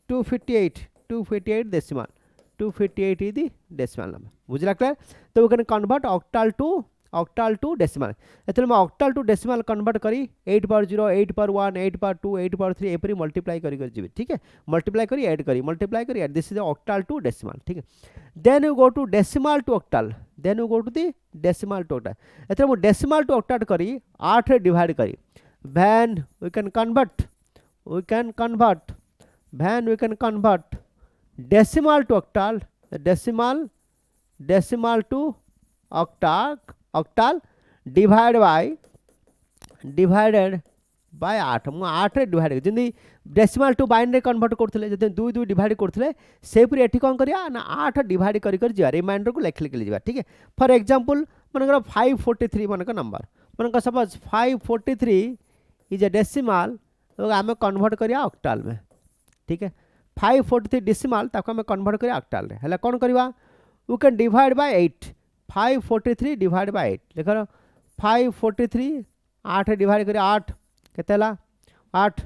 258 decimal 258 is the decimal number बुझला क्लियर तो we can convert octal to decimal एथले मैं ऑक्टाल टू डेसिमल कन्वर्ट करी 8 पावर 0 8 पावर 1 8 पावर 2 8 पावर 3 एपरी मल्टीप्लाई करी जीवी ठीक है मल्टीप्लाई करी ऐड करी मल्टीप्लाई करी add this is octal to decimal ठीक है then you go to decimal to octal then you go to the decimal to octal एथले मैं डेसिमल टू ऑक्टाल करी 8 रे डिवाइड करी when we can convert decimal to octal decimal to octal divided by 8 मु 8 रे divide जंदी decimal to binary convert करथले जते 2 2 डिवाइड करथले से पूरी एठी कोन करिया ना 8 डिवाइड कर जिया रिमाइंडर को लिख लिख लिया ठीक है फॉर एग्जांपल मनकर 543 मनकर नंबर मनकर सपोज 543 इज अ डेसिमल तो आम कन्वर्ट करिया ऑक्टाल में ठीक है 543 डेसिमल ताको आम कन्वर्ट करिया ऑक्टाल रे हला कोन करबा we can divide by 8 543 divide by 8 देखो 543 8 डिवाइड करिया 8 केतेला 8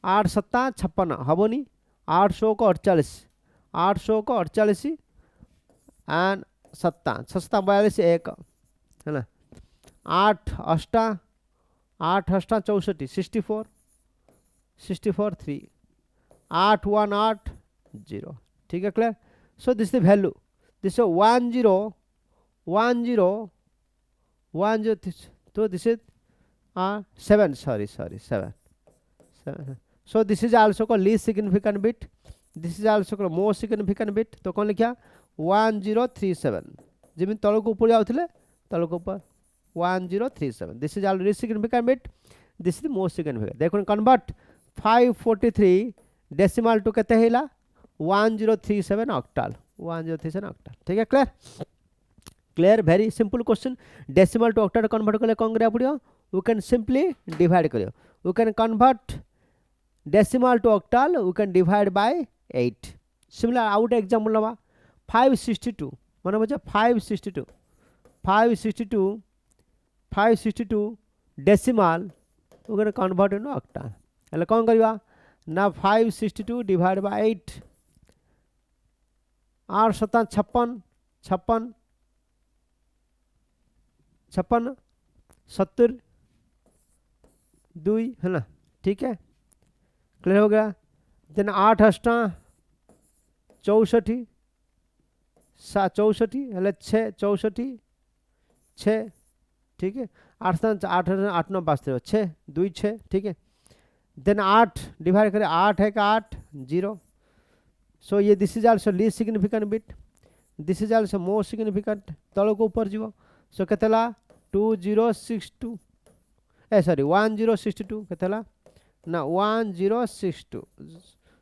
8 7 56 हबनी 800 को 48 800 को 48 एंड 7 6 42 1 है ना 8 8 8 8 64 64 3 8 1 8 0 ठीक है clear so this the value this 1 0 1 0 1 0 तो this is 7 sorry 7 so this is also called least significant bit this is also called most significant bit तो कौन लिखा 1037 जिमिन तल को ऊपर जाउथले तल को ऊपर 1037 this is all least significant bit this is the most significant देखो कन्वर्ट 543 डेसिमल टू केते हेला 1037 ऑक्टाल 1037 ऑक्टाल ठीक है clear very simple question decimal to octal convert करले कोन करिया पड़ियो we can simply divide करियो we can convert decimal to octal we can divide by 8 similar out example लवा 562 माने बच्चा 562 decimal we can convert into octal हले कोन करबा ना 562 divide by 8 8 7 56 70 2 है ना ठीक है क्लियर हो गया देन 8 8 64 64 हेले 6 64 6 ठीक है 8 8 8 9 5 6 2 6 ठीक है देन 8 डिवाइड करें 8 है का 8 0 सो ये this is also least significant bit this is also most significant तल को ऊपर जीव सो केतेला 2062 ए सॉरी 1062 केते हला ना 1062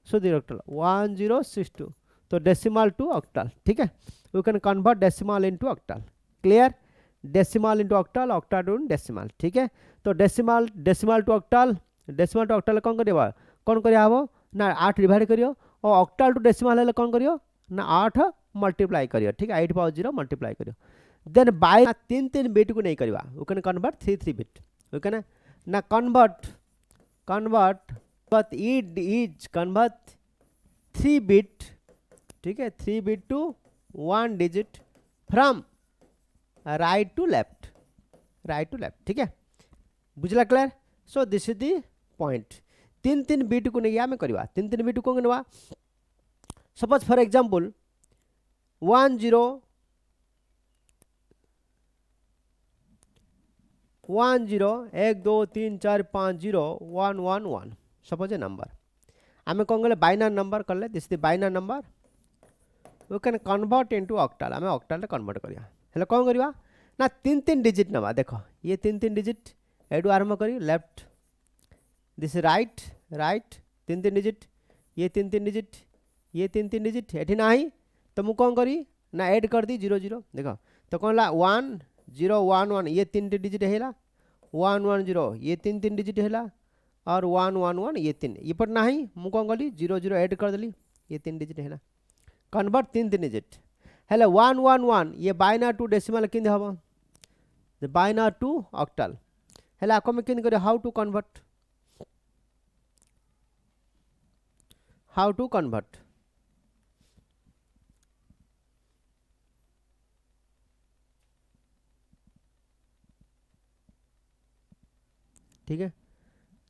शुद्ध ऑक्टल 1062 तो डेसिमल टू ऑक्टल ठीक है we can convert decimal into octal clear decimal into octal octal to decimal ठीक है तो डेसिमल टू ऑक्टल कौन करियो कौन करिया हबो ना 8 डिवाइड करियो और ऑक्टल टू डेसिमल हेले कौन करियो ना 8 मल्टीप्लाई करियो ठीक है 8 पावर 0 मल्टीप्लाई करियो देन बाय 3 बिट को नहीं करिवा we can convert 3 bit we can ना convert but it is convert 3 bit ठीक है 3 bit to 1 digit from right to left ठीक है बुझला clear so this is the point 3 bit को नहीं आमे करवा 3 बिट को नवा suppose for example 1 0 1 0 1 2 3 4 5 0 1 1 1 suppose a number आमे कौन कले बाइनरी नंबर कले this the binary number we can convert into octal आमे ऑक्टल रे कन्वर्ट करिया हेले कौन करिवा ना 3 डिजिट नवा देखो ये 3 डिजिट एडु आरंभ करी लेफ्ट दिस राइट 3 डिजिट ये 3 डिजिट ये 3 डिजिट एठी नाही तो मु कौन करी ना ऐड कर दी 0 0 देखो तो कौन ला 1 0 1 1 ये 3 डिजिट हैला 1 1 0 ये 3 डिजिट हैला और 1 1 1 ये 3 ये पर नहीं मु कौन कली 0 0 ऐड कर देली ये 3 डिजिट हैला कन्वर्ट 3 डिजिट हेले 1 1 1 ये बाइनरी टू डेसिमल किंद हबो द बाइनरी टू ऑक्टल हेले आको में किंद करे हाउ टू कन्वर्ट ठीक है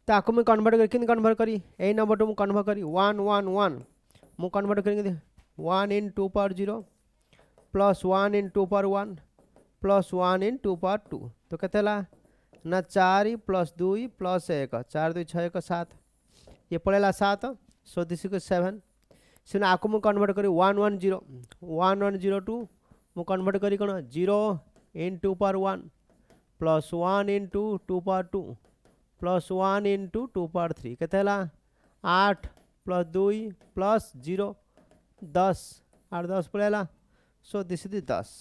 तो आको में कन्वर्ट कर किन कन्वर्ट करी ए नंबर टू मु कन्वर्ट करी 1 1 1 मु कन्वर्ट करेंगे 1 इन 2 पावर 0 प्लस 1 इन 2 पावर 1 प्लस 1 इन 2 पावर 2 तो केतेला ना 4 प्लस 2 प्लस 1 4 2 6 1 7 ये पड़ेला 7 सो दिस इज 7 सुन आको मु कन्वर्ट करी 1 1 0 1 1 0 2 मु कन्वर्ट करी कोन 0 इन 2 पावर 1 प्लस 1 इन 2 पावर 2 प्लस 1 इंटू 2 पावर 3 केते हला 8 प्लस 2 प्लस 0 10 8 10 पड़ेला सो दिस इज 10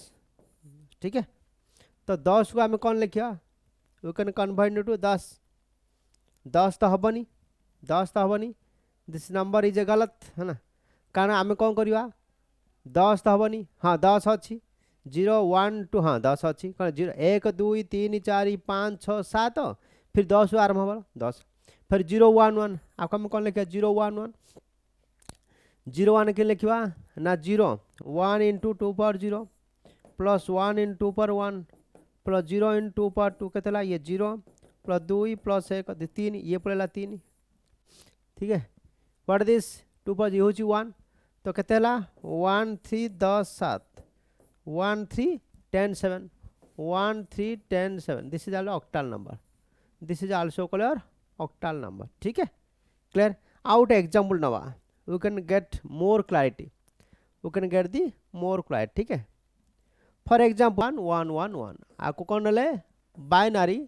ठीक है तो 10 को आम कौन लिखिया वी कैन कन्वर्ट इनटू 10 तो हबनी दिस नंबर इज ए गलत है ना कारण आम कौन करवा 10 तो हबनी हाँ 10 अच्छी 0 1 2 हाँ 10 अच्छी कौन 0 1 2 3 4 5 6 7 फिर 10 आरंभ हो 10 फिर 0 1 1 आपको हम कौन लिखा 0 1 1 0 1 के लिखवा ना 0 1 इंटू 2 पावर 0 प्लस 1 इन 2 पावर 1 प्लस 0 इन 2 पावर 2 केतेला ये 0 प्लस 2 प्लस 1 3 ये पड़ेला 3 ठीक है व्हाट दिस 2 पावर ये होची 1 तो केतेला 1 3 10 7 1 3 10 7 1 3 10 7 this is also octal number this is also called octal number ठीक है क्लियर आउट एग्जांपल नवा we can get more clarity ठीक है फॉर एग्जांपल 1 1 1 आपको कौन ले बाइनरी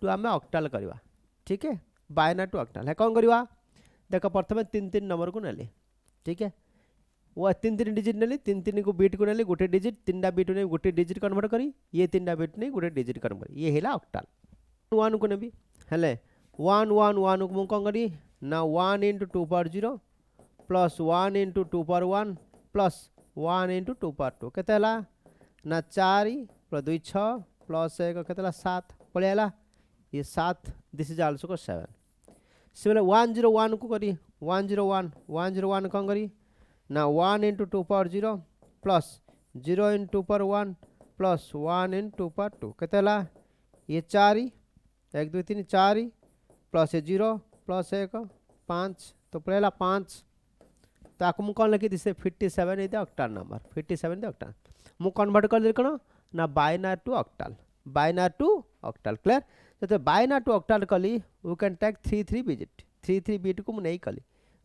टू आम ऑक्टल करवा ठीक है बाइनरी टू ऑक्टल है कौन करवा देखो प्रथम 3 नंबर को नेली ठीक है वो 3 डिजिट नेली 3 को बिट को नेली गोटे डिजिट 3टा बिट ने गोटे डिजिट कन्वर्ट करी ये 3टा बिट ने गोटे डिजिट कन्वर्ट ये हैला ऑक्टल 1 को नेबी हेले 1 1 1 को कौन करी ना 1 into 2 power 0 plus 1 into 2 power 1 plus 1 into 2 power 2 केते हला ना 4 प्लस 2 6 प्लस 1 केते हला 7 पळेला ये 7 दिस इज आल्सो को 7 सिमिलर 1 0 1 को करी 1 0 1 कौन करी ना 1 into 2 power 0 plus 0 into 2 power 1 plus 1 into 2 power 2 केते हला ये 4 1 2 3 4 प्लस 0 प्लस 1 5 तो पड़ेगा 5 तो आपको मुझे कौन लिखी this 57 is the octal number 57 the octal मु कन्वर्ट कर दे कौन ना बाइनरी टू ऑक्टल क्लियर तो बाइनरी टू ऑक्टल कली वी कैन टेक 3 बिट को नहीं कली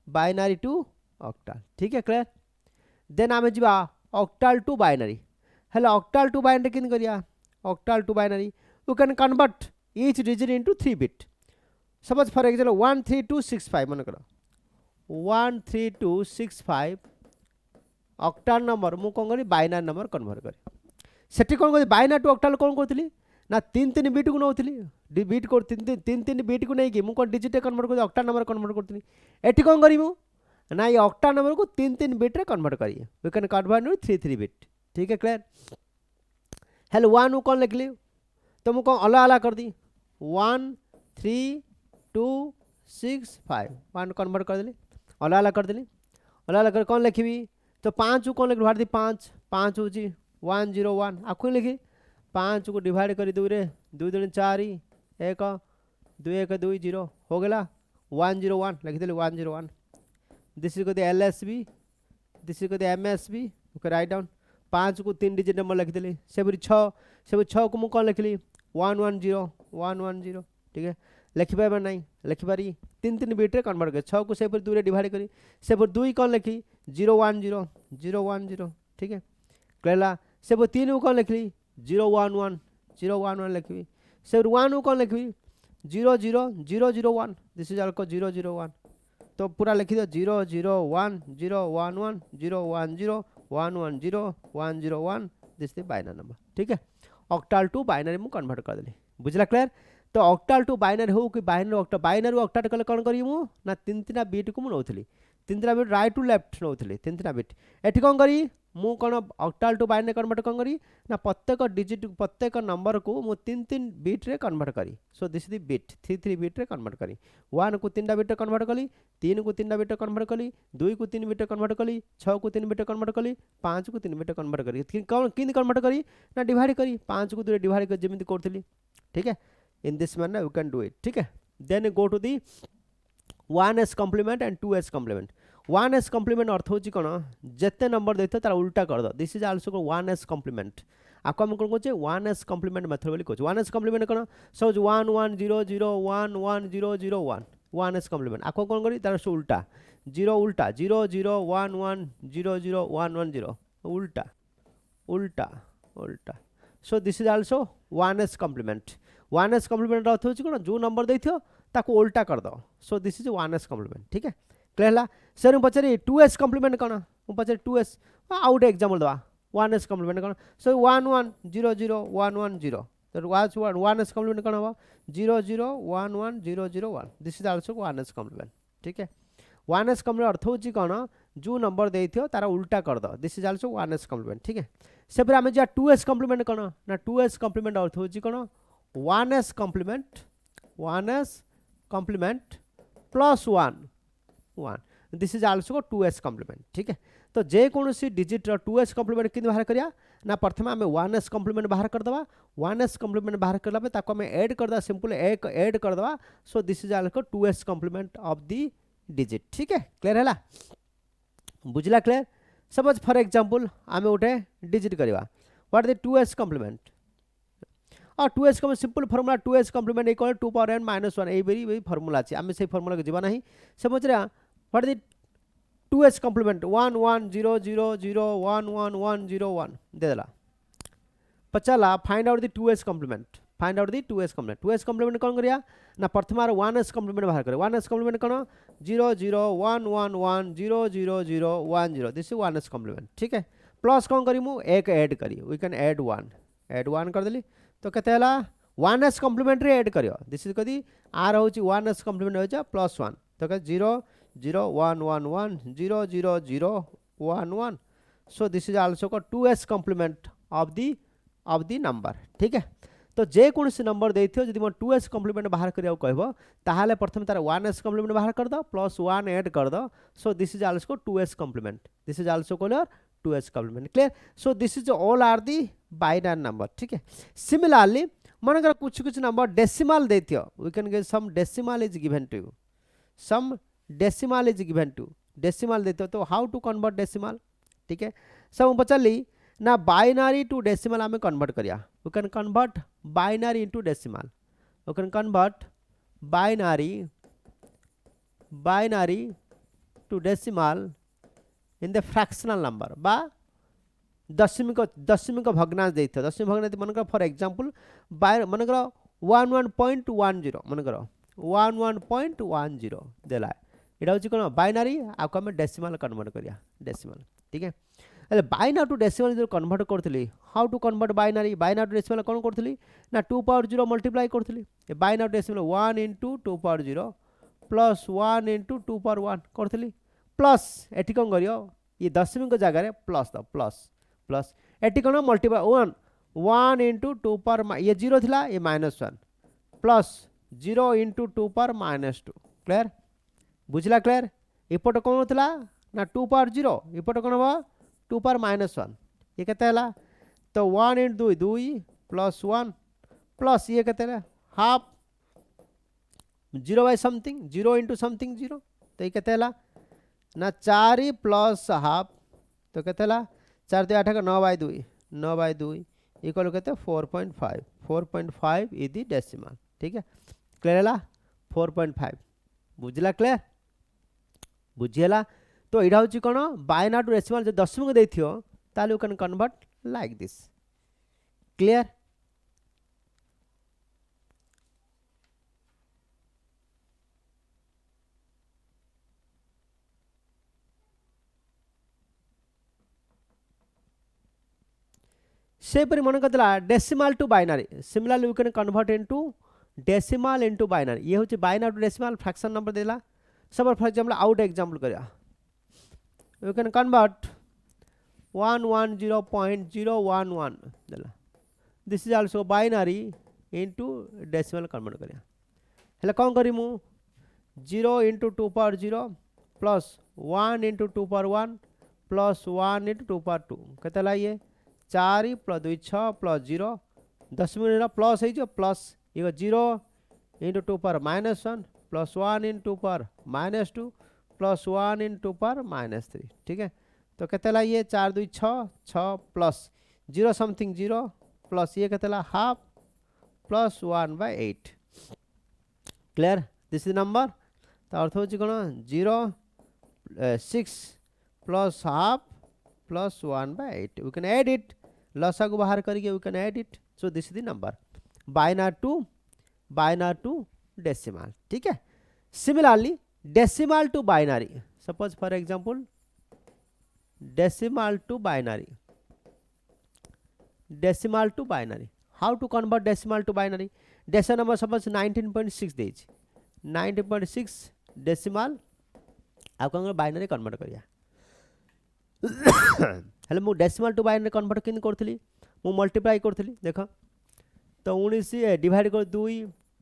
बाइनरी टू ऑक्टल ठीक है क्लियर देन आम जा ऑक्टल टू बाइनरी हेलो ऑक्टल टू बाइनरी किन करिया octal to binary, you can convert each digit into 3 bit. Suppose for example 13265 मन करो 13265 octal number मु कौन करी binary number convert करी सेठी कौन करी binary to octal कौन करथिली ना 3 बिट को नौथिली बिट को 3 बिट को नहीं कि मु कौन डिजिट कन्वर्ट कर octal number कन्वर्ट करथिली एठी कौन करी मु ना ये octal number को 3 बिट रे कन्वर्ट करी we can convert into 3 bit ठीक है क्लियर हेलो 1 को कौन लिखली तो मु कौन अलग अलग कर दी 1 3 2 6 5 1 कन्वर्ट कर देली अलग अलग कर देली अलग अलग कर कौन लिखी तो 5 को कौन लिख भार दी 5 5 होची 101 आखु लिखी 5 को डिवाइड कर 2 रे 2 2 4 1 2 1 2 0 हो गला 101 लिख देली 101 this is the LSB this is the MSB okay write down 5 को 3 डिजिट नंबर लिख देली सेबरी 6 को मु कौन लिखली 110 ठीक है लिखि पाइबा नहीं लिखि पारी 3 बिट रे कन्वर्ट कर 6 को सेपर 2 रे डिवाइड करी सेपर 2 कौन लिखी 010 ठीक है कहला सेपर 3 को कौन लिखली 011 लिखी सेपर 1 को कौन लिखी 00001 दिस इज आल्को 001 तो पूरा लिखि दो 001 011 010 110 101 दिस इज बाइनरी नंबर ठीक है ऑक्टल टू बाइनरी मु कन्वर्ट कर देली बुझला क्लियर तो ऑक्टल टू बाइनरी हो कि बाइनरी ऑक्टल कले कौन करी मु ना 3 बिट को मु नौथली 3 बिट राइट टू लेफ्ट नौथली 3 बिट एठी कौन करी मु कोन ऑक्टल टू बाइनरी कन्वर्ट कौन करी ना प्रत्येक डिजिट प्रत्येक नंबर को मु 3 बिट रे कन्वर्ट करी सो this is the bit 3 bit रे कन्वर्ट करी 1 को 3 बिट कन्वर्ट कली 3 को 3 बिट कन्वर्ट कली 2 को 3 बिट कन्वर्ट कली 6 को 3 बिट कन्वर्ट कली 5 को 3 बिट कन्वर्ट करी कौन किन कन्वर्ट करी ना डिवाइड करी 5 को 2 डिवाइड कर जेमिति करथली ठीक है in this manner you can do it ठीक है then go to the 1s complement and 2s complement 1s complement अर्थ होची कोन जत्ते नंबर देथो तार उल्टा कर दो this is also 1s complement आको हम कोन कोचे 1s complement मेथड बोली कोचे 1s complement कोन सपोज 1 1 0 0 1 1 0 0 1 1s complement आको कोन करी तार से उल्टा 0 उल्टा 0 0 1 1 0 0 1 1 0 उल्टा उल्टा उल्टा सो this is also 1s complement 1s complement अर्थ होची कोन जो नंबर देथियो ताको उल्टा कर दो so this is 1s complement ठीक है क्लियर ला सर हम पछरी 2s complement कोन हम पछरी 2s आउट एग्जांपल दवा 1s complement कोन सो 1 1 0 0 1 1 0 तो वाज 1s complement कोन हो 0 0 1 1 0 0 1 this is also 1s complement ठीक है 1s complement अर्थ होची कोन जो नंबर देथियो तारा उल्टा कर दो this is also 1s complement ठीक है सेपर हम जा 2s complement कोन ना 2s complement अर्थ होची कोन 1s complement plus 1 this is also 2s complement ठीक है तो जे कोनोसी डिजिट 2s complement किन बाहर करिया ना प्रथम हमें 1s complement बाहर कर दवा 1s complement बाहर करला पे ताको हमें ऐड कर दा सिंपल एक ऐड कर दवा सो this is also 2s complement of the digit ठीक है क्लियर हैला बुझला क्लियर सपोज फॉर एग्जांपल हमें उठे डिजिट करवा व्हाट द 2s complement और 2s का simple formula 2s complement equal 2 power n - 1 a very formula अछि हम से फार्मूला के जीवा नहीं समझ रे व्हाट द 2s complement 1 1 0 0 0 1 1 1 0 1 दे देला पचला find out the 2s complement find out the 2s complement 2s complement कोन करिया ना प्रथम 1s complement बाहर करे 1s complement कोन 0 0 1 1 1 0 0 0 1 0 दिस इज 1s complement ठीक है प्लस कोन करी मु एक ऐड करी वी कैन ऐड 1 कर देली तो केते हला 1s complement रे ऐड करियो दिस इज कदी आर होची 1s complement होचा +1 तो के 0 0 1 1 1 0 0 0 1 1 सो दिस इज आल्सो को 2s complement of the number ठीक है तो जे कोनसी नंबर देथियो जदि म 2s complement बाहर करियो कहबो ताहाले प्रथम तार 1s complement बाहर कर दो +1 ऐड कर दो so this is also 2s complement this is also called 2s complement clear so this is all are the binary number ठीक है सिमिलरली मन कर कुछ नंबर डेसिमल देथियो we can get some decimal is given to you some decimal is given to decimal देथियो तो how to convert decimal ठीक है सब पचली ना बाइनरी टू डेसिमल हमें कन्वर्ट करिया we can convert binary into decimal we can convert binary to decimal in the fractional number बा दशमिक भग्नांश देता दशमिक भग्नांश मनकर फॉर एग्जांपल बाय मनकर 11.10 मनकर 11.10 देला एटा होची कोन बाइनरी आको हम डेसिमल कन्वर्ट करिया डेसिमल ठीक है अरे बाइनरी टू डेसिमल जो कन्वर्ट करथली how to convert binary to decimal कोन करथली ना 2 पावर 0 मल्टीप्लाई करथली ए binary to decimal 1 into 2 power 0 plus 1 into 2 power 1 करथली प्लस एठी कोन करियो ये दशमिक जगह रे प्लस द प्लस प्लस एटी कोन मल्टीप्लाई 1 into 2 power ये 0 थिला ये -1 प्लस 0 into 2 power -2 क्लियर बुझला क्लियर एपट कोन थिला ना 2 power 0 एपट कोन बा 2 power -1 ये केते हला तो 1 into 2 प्लस 1 प्लस ये केते half 0 by something 0 into something 0 तो ये केते हला ना 4 प्लस हाफ तो केते हला 4 2 8 9 by 2 9 by 2 इक्वल केते 4.5 इज द डेसिमल ठीक है क्लियर हला 4.5 बुझला क्लियर बुझियला तो एडा होची कोन बाइनरी टू डेसिमल जो दशमिक देथियो ताले you can convert like this clear से परि मन करतला decimal to binary similarly you can convert into decimal into binary ये होची binary to decimal fraction number देला सब फॉर एग्जांपल आउट एग्जांपल करिया you can convert 110.011 देला this is also binary into decimal convert करिया हेला कोन करी मु 0 into 2 power 0 plus 1 into 2 power 1 plus 1 into 2 power 2 केतला ये 4 plus 2 6 plus 0 दशमिक रा प्लस है जो प्लस ये 0 into 2 power -1 plus 1 into 2 power -2 plus 1 into 2 power -3 ठीक है तो केतला ये 4 2 6 6 प्लस 0 समथिंग 0 प्लस ये केतला half plus 1 by 8 clear this is number तो अर्थ होची कोन 0 6 plus half plus 1 by 8 we can add it लसा को बाहर करके we can add it so this is the number binary to decimal ठीक है similarly decimal to binary suppose for example decimal to binary how to convert decimal to binary decimal number suppose 19.6 देज 19.6 decimal आप कौन binary convert करिया हेले मु decimal to binary convert किन करथली मु मल्टीप्लाई करथली देखो तो 19 डिवाइड कर 2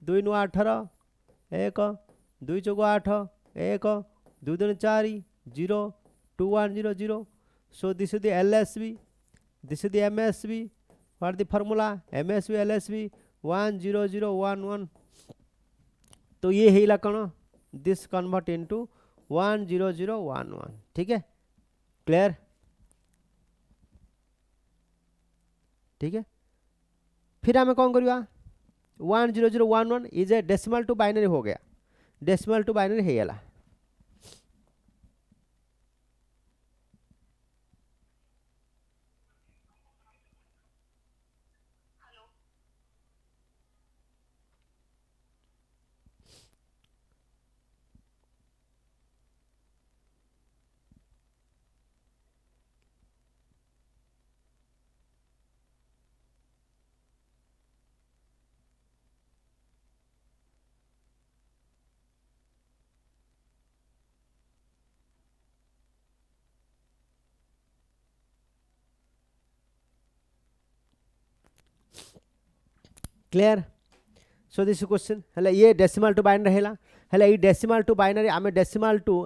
2 9 18 1 2 चौको 8 1 2 2 4 0 2 1 0 0 so this is the LSB this is the MSB what the formula MSB LSB 1 0 0 1 1 तो ये हेला कौन दिस कन्वर्ट इनटू 1 0 0 1 1 ठीक है क्लियर ठीक है फिर हमें कौन करिया 1 0 0 1 1 is a decimal to binary हो गया डेसिमल टू बाइनरी है येला क्लियर सो दिस क्वेश्चन हेला ये डेसिमल टू बाइनरी हेला हेला ये डेसिमल टू बाइनरी आमे decimal to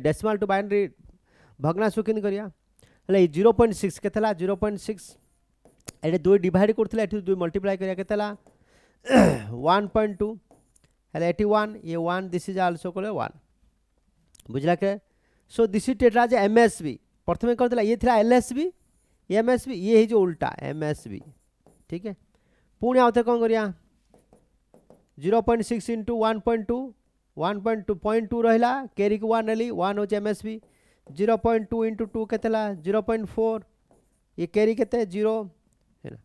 decimal to binary भग्नांश किन करिया हेला 0.6 केतला 0.6 एटे 2 डिवाइड करथला एटे 2 मल्टीप्लाई करिया केतला 1.2 हेला 81 ये 1 दिस इज आल्सो कोले 1 बुझला के सो this is tetra J MSB प्रथमे करथला ये थला एलएसबी एमएसबी ये है जो उल्टा एमएसबी ठीक है पुणे आउते कौन करिया 0.6 into 1.2 1.2 रहिला कैरी को 1 नेली 1 हो एमएसबी 0.2 into 2 केतला 0.4 ये कैरी केते 0 है ना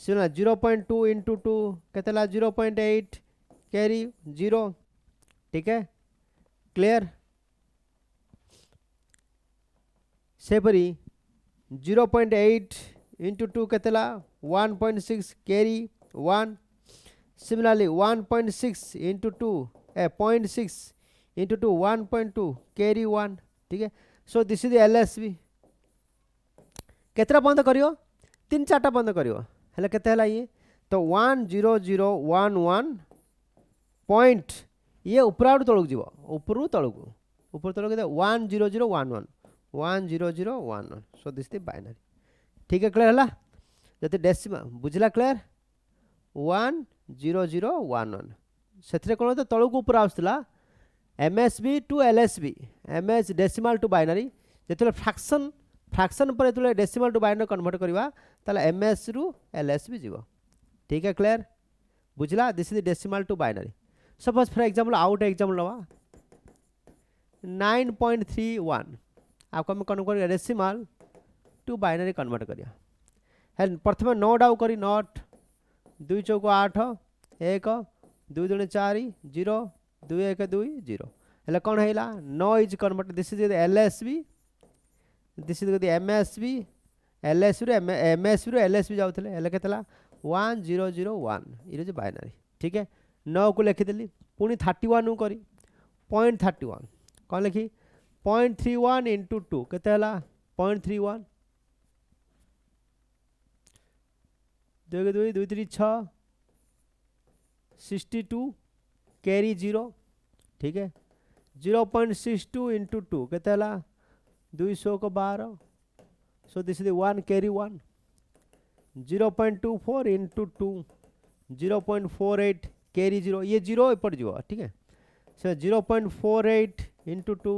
सिमिलर 0.2 इंटू 2 केतेला 0.8 कैरी 0 ठीक है clear सेपरी 0.8 into 2 केतेला 1.6 carry 1 similarly 1.6 into 2 0.6 into 2 1.2 carry 1 ठीक है so this is the LSB केतरा बंद करियो 3-4टा बंद करियो हेले केते हला ये तो 10011 पॉइंट ये ऊपर तळक जीव ऊपर तळक 10011 10011 so this is the binary ठीक है क्लियर हला जते डेसिमल बुझला क्लियर 10011 से कौन तो तलू ऊपर आसला MSB to LSB MS decimal to binary जो फ्रैक्शन फ्रैक्शन पर जो डेसिमल टू बाइनरी कन्वर्ट करवा ताले MS रु LSB जीव ठीक है क्लियर बुझला this is decimal to binary suppose for example out example लवा 9.31 आपको हम कन्वर्ट करिया डेसिमल टू बाइनरी कन्वर्ट करिया है प्रथम नोट आउ करी नोट 2 चौक 8 1 2 दूनी 4 0 2 1 2 0 हेले कौन हैला 9 is convert this is LSB this is MSB LSB रो MSB रो LSB जाउथले हेले केतला 1001 इरे जे बाइनरी ठीक है 9 को लिखि देली पुनी 31 नु करी 0.31 कौन लिखी 0.31 into 2 केते हला 0.31 2 2 2 3 6 62 कैरी 0 ठीक है 0.62 into 2 केते हला 200 को 12 सो this is 1 carry 1 0.24 into 2 0.48 carry 0 ये 0 एपट जो ठीक है सो 0.48 into 2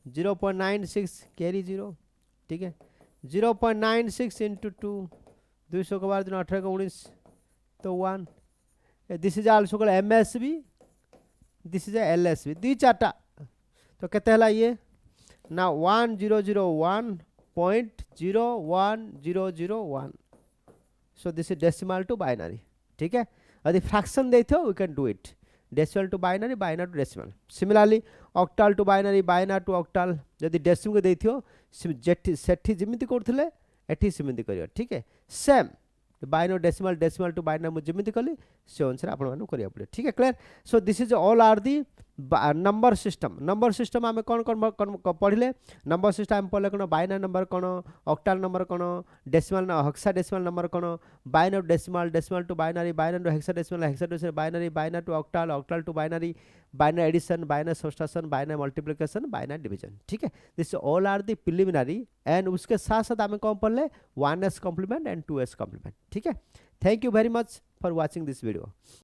0.96 कैरी 0 ठीक है 0.96 into 2 200 के बाद 18 को 19 तो 1 this is also called MSB this is LSB दी चारटा तो केते हला ये ना 1001.01001 so this is decimal to binary ठीक है यदि फ्रैक्शन देथो we can do it decimal to binary binary to decimal similarly octal to binary binary to octal यदि डेसिमल को देथियो सेठी जिमिति करथले एठी सिमिति करियो ठीक है same binary decimal decimal to binary मु जिमिति कली से अनुसार आपण मानु करिया पड़े ठीक है clear so this is all are the number system आम कौन पढ़ले नंबर सिस्टम आम पढ़ले कौन बाइनरी नंबर कौन ऑक्टाल नंबर कौन डेसिमल हेक्साडेसिमल नंबर कौन binary decimal decimal to binary to hexadecimal binary to octal octal to binary addition binary subtraction binary multiplication binary division ठीक है this all are the preliminary and उसके साथ साथ आम कौन पढ़ले 1s complement and 2s complement ठीक है thank you very much for watching this video.